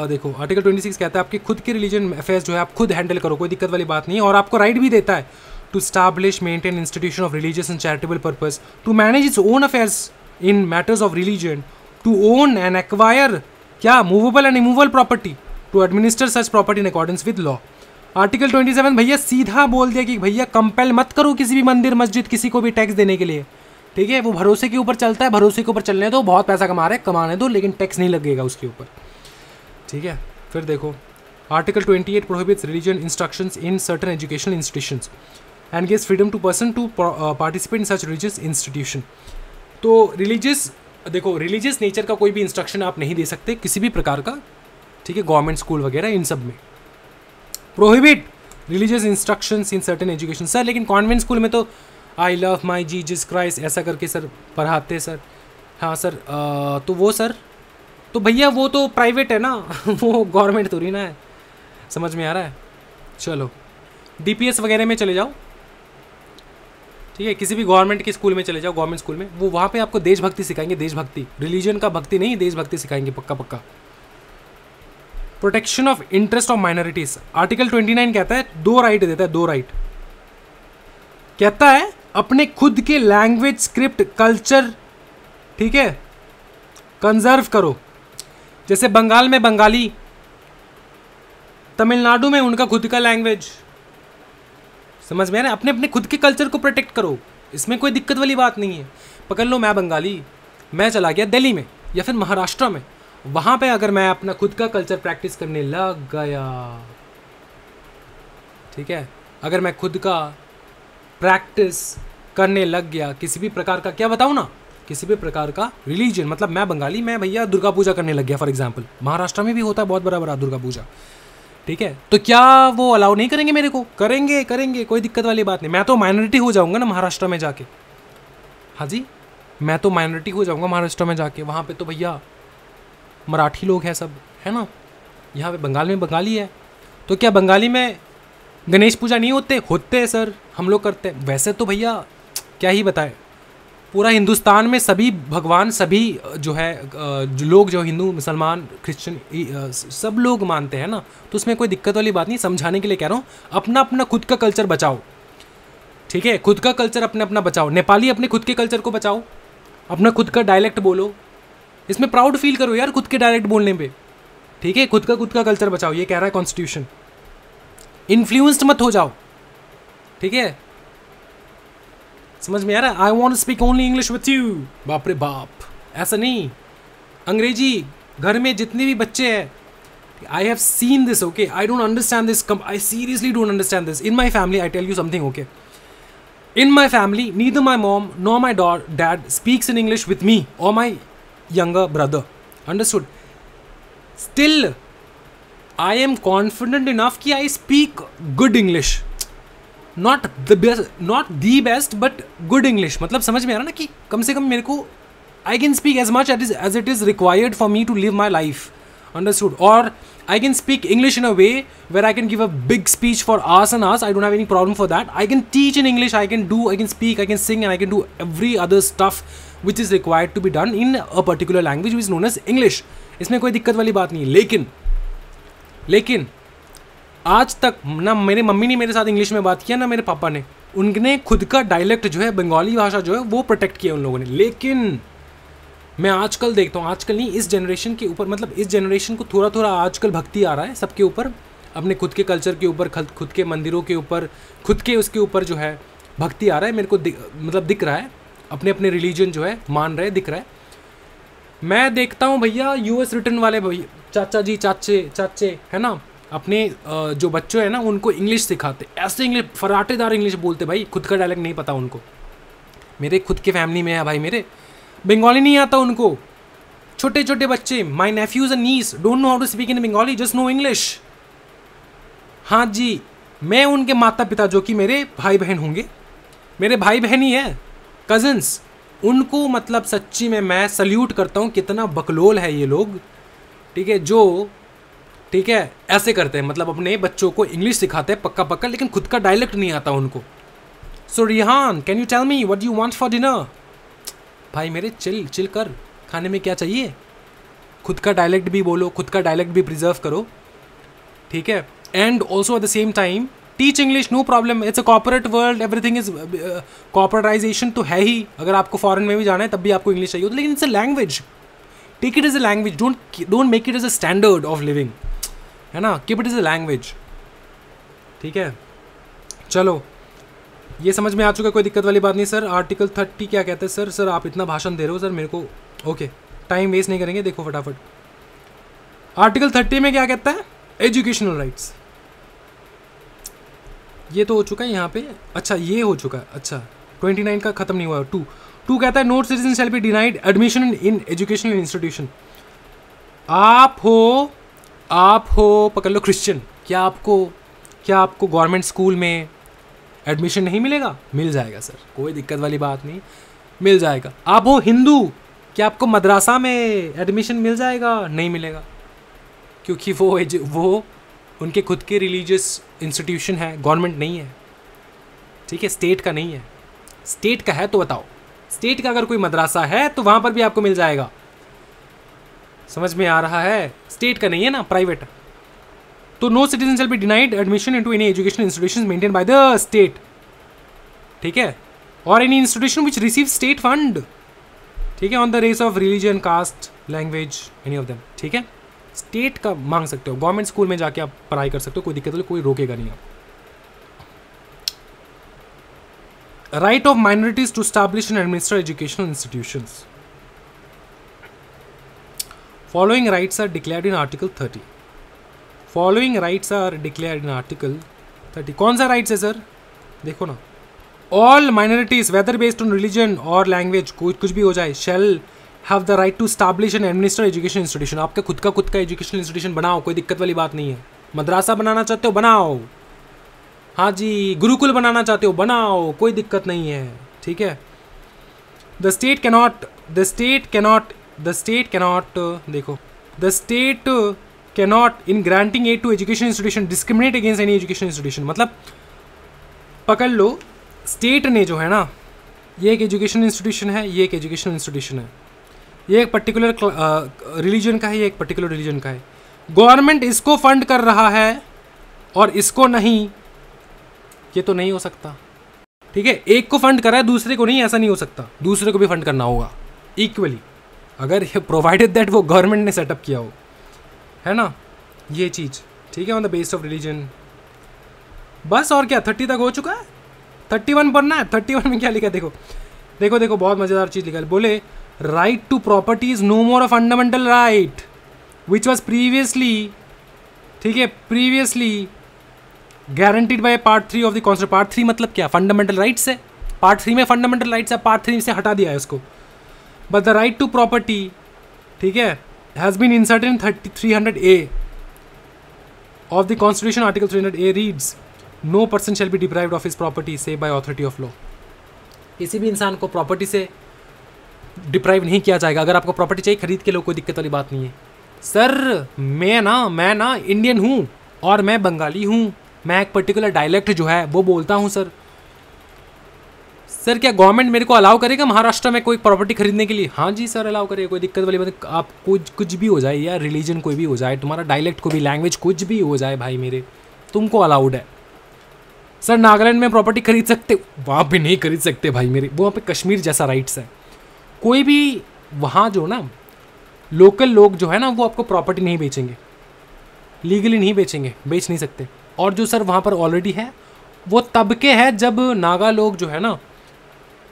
देखो आर्टिकल 26 कहता है आपके खुद के रिलीजन अफेयर्स जो है आप खुद हैंडल करो, कोई दिक्कत वाली बात नहीं है। और आपको राइट भी देता है to establish maintain institution of religious and charitable purpose, to manage its own affairs in matters of religion, to own and acquire क्या movable and immovable property, to administer such property in accordance with law. Article 27 भैया सीधा बोल दिया कि भैया compel मत करो किसी भी मंदिर मस्जिद किसी को भी टैक्स देने के लिए। ठीक है, वो भरोसे के ऊपर चलता है, भरोसे के ऊपर चलने दो, बहुत पैसा कमाने दो, लेकिन टैक्स नहीं लगेगा उसके ऊपर। ठीक है, फिर देखो article 28 prohibits religion instructions in certain educational institutions and gives freedom to person to participate in such religious institution. तो रिलीजियस नेचर का कोई भी इंस्ट्रक्शन आप नहीं दे सकते किसी भी प्रकार का। ठीक है, गवर्नमेंट स्कूल वगैरह इन सब में prohibit religious instructions in certain education. Sir लेकिन कॉन्वेंट स्कूल में तो I love my Jesus Christ ऐसा करके सर पढ़ाते सर। हाँ सर, तो वो सर तो भैया वो तो प्राइवेट है ना वो गवर्नमेंट थोड़ी ना है, समझ में आ रहा है। चलो डीपीएस वगैरह में चले जाओ, ठीक है, किसी भी गवर्नमेंट के स्कूल में चले जाओ, गवर्नमेंट स्कूल में, वो वहाँ पे आपको देशभक्ति सिखाएंगे, देशभक्ति, रिलीजन का भक्ति नहीं, देशभक्ति सिखाएंगे पक्का। Protection of interest of minorities, article 29 कहता है 2 राइट देता है, 2 राइट कहता है अपने खुद के लैंग्वेज स्क्रिप्ट कल्चर, ठीक है, कंजर्व करो। जैसे बंगाल में बंगाली, तमिलनाडु में उनका खुद का लैंग्वेज, समझ में आ रहा है, अपने खुद के कल्चर को प्रोटेक्ट करो, इसमें कोई दिक्कत वाली बात नहीं है। पकड़ लो मैं बंगाली, मैं चला गया दिल्ली में या फिर महाराष्ट्र में, वहाँ पे अगर मैं अपना खुद का कल्चर प्रैक्टिस करने लग गया, ठीक है, अगर मैं खुद का प्रैक्टिस करने लग गया किसी भी प्रकार का, क्या बताऊँ ना, किसी भी प्रकार का रिलीजन, मतलब मैं बंगाली, मैं भैया दुर्गा पूजा करने लग गया फॉर एग्जांपल, महाराष्ट्र में भी होता है बहुत बड़ा दुर्गा पूजा, ठीक है, तो क्या वो अलाउ नहीं करेंगे मेरे को? करेंगे, कोई दिक्कत वाली बात नहीं। मैं तो माइनॉरिटी हो जाऊंगा ना महाराष्ट्र में जाके, हाँ जी, मैं तो माइनॉरिटी हो जाऊंगा महाराष्ट्र में जाके, वहाँ पे तो भैया मराठी लोग हैं सब, है ना, यहाँ पे बंगाल में बंगाली है, तो क्या बंगाली में गणेश पूजा नहीं होते हैं सर, हम लोग करते हैं। वैसे तो भैया क्या ही बताए, पूरा हिंदुस्तान में सभी भगवान, सभी जो है जो लोग जो हिंदू मुसलमान क्रिश्चियन सब लोग मानते हैं ना, तो उसमें कोई दिक्कत वाली बात नहीं। समझाने के लिए कह रहा हूँ, अपना खुद का कल्चर बचाओ, ठीक है, खुद का कल्चर अपना बचाओ। नेपाली अपने खुद के कल्चर को बचाओ, अपना खुद का डायलेक्ट बोलो, इसमें प्राउड फील करो यार खुद के डायलेक्ट बोलने पे, ठीक है। खुद का कल्चर बचाओ, ये कह रहा है कॉन्स्टिट्यूशन। इन्फ्लुएंस्ड मत हो जाओ, ठीक है। समझ में आ रहा है? I want speak only English with you, बाप रे बाप, ऐसा नहीं। अंग्रेजी घर में जितने भी बच्चे हैं, I have seen this, okay? I don't understand this. I seriously don't understand this. In my family, I tell you something, okay? In my family, neither my mom nor my dad speaks in English with me or my younger brother. Understood? Still, I am confident enough कि I speak good English. Not the best, but good English. मतलब समझ में आ रहा ना कि कम से कम मेरे को I can speak as much as it is required for me to live my life. Understood? Or I can speak English in a way where I can give a big speech for hours and hours. I don't have any problem for that. I can teach in English, I can speak, I can sing, and I can do every other stuff which is required to be done in a particular language which is known as English. इसमें कोई दिक्कत वाली बात नहीं है। लेकिन आज तक ना मेरे मम्मी ने मेरे साथ इंग्लिश में बात किया ना मेरे पापा ने। उनने खुद का डायलेक्ट जो है, बंगाली भाषा जो है, वो प्रोटेक्ट किया उन लोगों ने। लेकिन मैं आजकल देखता हूँ, आजकल नहीं, इस जनरेशन के ऊपर, मतलब इस जनरेशन को थोड़ा थोड़ा आजकल भक्ति आ रहा है सबके ऊपर, अपने खुद के कल्चर के ऊपर, खुद के मंदिरों के ऊपर, खुद के उसके ऊपर जो है भक्ति आ रहा है। मेरे को मतलब दिख रहा है, अपने अपने रिलीजन जो है मान रहे, दिख रहा है। मैं देखता हूँ भैया US रिटर्न वाले भैया, चाचा जी, चाचे है ना, अपने जो बच्चों हैं ना उनको इंग्लिश सिखाते, ऐसे इंग्लिश फराटेदार इंग्लिश बोलते भाई, खुद का डायलेक्ट नहीं पता उनको। मेरे खुद के फैमिली में है भाई, मेरे बंगाली नहीं आता उनको। छोटे छोटे बच्चे, my nephews and nieces don't know how to speak in Bengali, just know English. हाँ जी, मैं उनके माता पिता जो कि मेरे भाई बहन होंगे, मेरे भाई बहन ही है, कजन्स, उनको मतलब सच्ची में मैं सल्यूट करता हूँ। कितना बकलोल है ये लोग, ठीक है, जो ठीक है ऐसे करते हैं, मतलब अपने बच्चों को इंग्लिश सिखाते हैं पक्का, लेकिन खुद का डायलेक्ट नहीं आता उनको। So Rihan, can you tell me what you want for dinner? भाई मेरे चिल कर, खाने में क्या चाहिए? खुद का डायलेक्ट भी बोलो, खुद का डायलेक्ट भी प्रिजर्व करो, ठीक है। And also at the same time teach English, no problem. It's a corporate world, everything is corporatization तो है ही। अगर आपको फॉरेन में भी जाना है तब भी आपको इंग्लिश चाहिए, लेकिन it's a language, take it as a language, don't make it as a standard of living, है ना, keep it as a language, ठीक है। चलो, ये समझ में आ चुका, कोई दिक्कत वाली बात नहीं। सर आर्टिकल 30 क्या कहते हैं? सर आप इतना भाषण दे रहे हो सर मेरे को, ओके, टाइम वेस्ट नहीं करेंगे, देखो फटाफट। आर्टिकल 30 में क्या कहता है? Educational rights. ये तो हो चुका है यहाँ पे, अच्छा ये हो चुका है, अच्छा 29 का खत्म नहीं हुआ। 2 कहता है no citizen shall be denied admission in educational institution. आप हो पकड़ लो क्रिश्चियन, क्या आपको गवर्नमेंट स्कूल में एडमिशन नहीं मिलेगा? मिल जाएगा सर, कोई दिक्कत वाली बात नहीं, मिल जाएगा। आप हो हिंदू, क्या आपको मदरसा में एडमिशन मिल जाएगा? नहीं मिलेगा, क्योंकि वो उनके खुद के रिलीजियस इंस्टीट्यूशन है, गवर्नमेंट नहीं है, ठीक है, स्टेट का नहीं है। स्टेट का है तो बताओ, स्टेट का अगर कोई मदरसा है तो वहाँ पर भी आपको मिल जाएगा, समझ में आ रहा है? स्टेट का नहीं है ना, प्राइवेट। तो no citizen shall be denied admission into any educational institutions maintained by the state, ठीक है, और any institution which receive state fund, ठीक है, on the basis of religion, caste, language, any of them, ठीक है। State का मांग सकते हो, गवर्नमेंट स्कूल में जाके आप पढ़ाई कर सकते हो, कोई दिक्कत नहीं, कोई रोकेगा नहीं। आप right of minorities to establish and administer educational institutions. Following rights are declared in article 30। Following rights are declared in article 30। कौन सा राइट्स है सर? देखो ना, all minorities whether based on religion और लैंग्वेज, कुछ भी हो जाए, shall have the right to establish and administer education institution. आपका खुद का एजुकेशनल इंस्टीट्यूशन बनाओ, कोई दिक्कत वाली बात नहीं है। मदरसा बनाना चाहते हो बनाओ, हाँ जी, गुरुकुल बनाना चाहते हो बनाओ, कोई दिक्कत नहीं है, ठीक है। द स्टेट कैनॉट देखो, the state cannot in granting aid to education institution discriminate against any education institution. मतलब पकड़ लो, स्टेट ने जो है ना, ये एक एजुकेशन इंस्टीट्यूशन है, ये एक एजुकेशन इंस्टीट्यूशन है, ये एक पर्टिकुलर रिलीजन का है, ये एक पर्टिकुलर रिलीजन का है। गवर्नमेंट इसको फंड कर रहा है और इसको नहीं, ये तो नहीं हो सकता, ठीक है। एक को फंड कर रहा है, दूसरे को नहीं, ऐसा नहीं हो सकता, दूसरे को भी फंड करना होगा इक्वली। अगर प्रोवाइडेड दैट वो गवर्नमेंट ने सेटअप किया हो, है ना, ये चीज़ ठीक है। On the base of religion, बस और क्या, 30 तक हो चुका है, 31 पढ़ना है। 31 में क्या लिखा है, देखो देखो देखो, बहुत मज़ेदार चीज़ लिखा है। बोले right to property is no more a fundamental right which was previously, ठीक है, previously guaranteed by part 3 of the constitution. Part 3 मतलब क्या, फंडामेंटल राइट्स है। पार्ट 3 में फंडामेंटल राइट्स है, पार्ट 3 से हटा दिया है उसको। But the right to property, ठीक है, has been inserted in 300A of the Constitution, Article 300A reads, no person shall be deprived of his property save by authority of law. किसी भी इंसान को प्रॉपर्टी से डिप्राइव नहीं किया जाएगा। अगर आपको प्रॉपर्टी चाहिए खरीद के लो, कोई दिक्कत वाली बात नहीं है। सर मैं ना इंडियन हूँ और मैं बंगाली हूँ, मैं एक पर्टिकुलर डायलेक्ट जो है वो बोलता हूँ। सर क्या गवर्नमेंट मेरे को अलाउ करेगा महाराष्ट्र में कोई प्रॉपर्टी खरीदने के लिए? हाँ जी सर अलाउ करेगा, कोई दिक्कत वाली बात। आप कुछ भी हो जाए यार, रिलीजन कोई भी हो जाए, तुम्हारा डायलेक्ट कोई भी, लैंग्वेज कुछ भी हो जाए भाई मेरे, तुमको अलाउड है। सर नागालैंड में प्रॉपर्टी खरीद सकते, वहाँ पे नहीं खरीद सकते भाई मेरे, वहाँ पे कश्मीर जैसा राइट्स है। कोई भी वहाँ जो ना लोकल लोग जो है ना, वो आपको प्रॉपर्टी नहीं बेचेंगे, लीगली नहीं बेचेंगे, बेच नहीं सकते। और जो सर वहाँ पर ऑलरेडी है वो तब के है जब नागा लोग जो है ना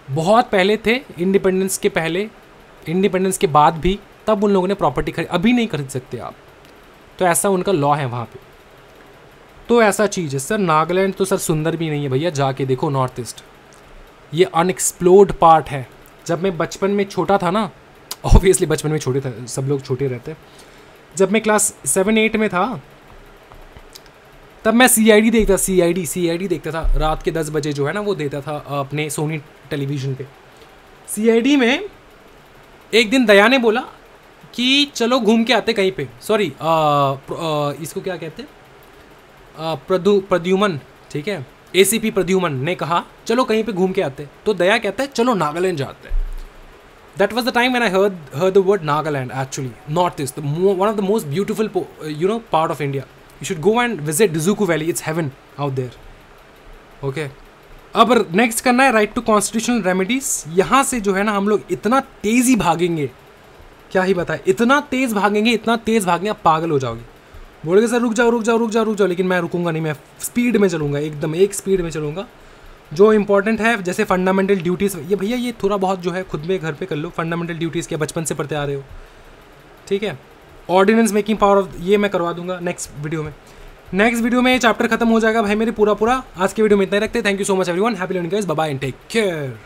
बहुत पहले थे, इंडिपेंडेंस के पहले, इंडिपेंडेंस के बाद भी, तब उन लोगों ने प्रॉपर्टी खरीद, अभी नहीं खरीद सकते आप। तो ऐसा उनका लॉ है वहाँ पे, तो ऐसा चीज़ है। सर नागालैंड तो सर सुंदर भी नहीं है भैया, जाके देखो नॉर्थ ईस्ट, ये अनएक्सप्लोर्ड पार्ट है। जब मैं बचपन में छोटा था ना, ऑब्वियसली बचपन में छोटे थे, सब लोग छोटे रहते, जब मैं क्लास 7-8 में था तब मैं CID देखता, CID देखता था रात के 10 बजे जो है ना, वो देता था अपने सोनी टेलीविज़न पे। CID में एक दिन दया ने बोला कि चलो घूम के आते कहीं पे, सॉरी इसको क्या कहते हैं, प्रद्युमन, ठीक है, ACP प्रद्युमन ने कहा चलो कहीं पे घूम के आते, तो दया कहता है चलो नागालैंड जाते हैं। That was the time when I heard the word Nagaland actually, Northeast, one of the most beautiful part of India. You should go and visit Dizuku Valley, it's heaven out there. Okay. अब next करना है right to constitutional remedies. यहाँ से जो है ना हम लोग इतना तेज़ी भागेंगे, क्या ही बताए, इतना तेज़ भागेंगे आप पागल हो जाओगे। बोलोगे सर रुक जाओ, लेकिन मैं रुकूंगा नहीं, मैं स्पीड में चलूँगा, एकदम एक स्पीड में चलूँगा। जो इंपॉर्टेंट है जैसे फंडामेंटल ड्यूटीज़, ये भैया ये थोड़ा बहुत जो है खुद में घर पे कर लो, फंडामेंटल ड्यूटीज़ क्या बचपन से पढ़ते आ रहे हो, ठीक है। ऑर्डिनेंस मेकिंग पावर ऑफ, ये मैं करवा दूंगा नेक्स्ट वीडियो में। ये चैप्टर खत्म हो जाएगा भाई मेरे पूरा। आज के वीडियो में इतना ही रखते हैं। Thank you so much everyone, happy learning guys, bye bye and take care.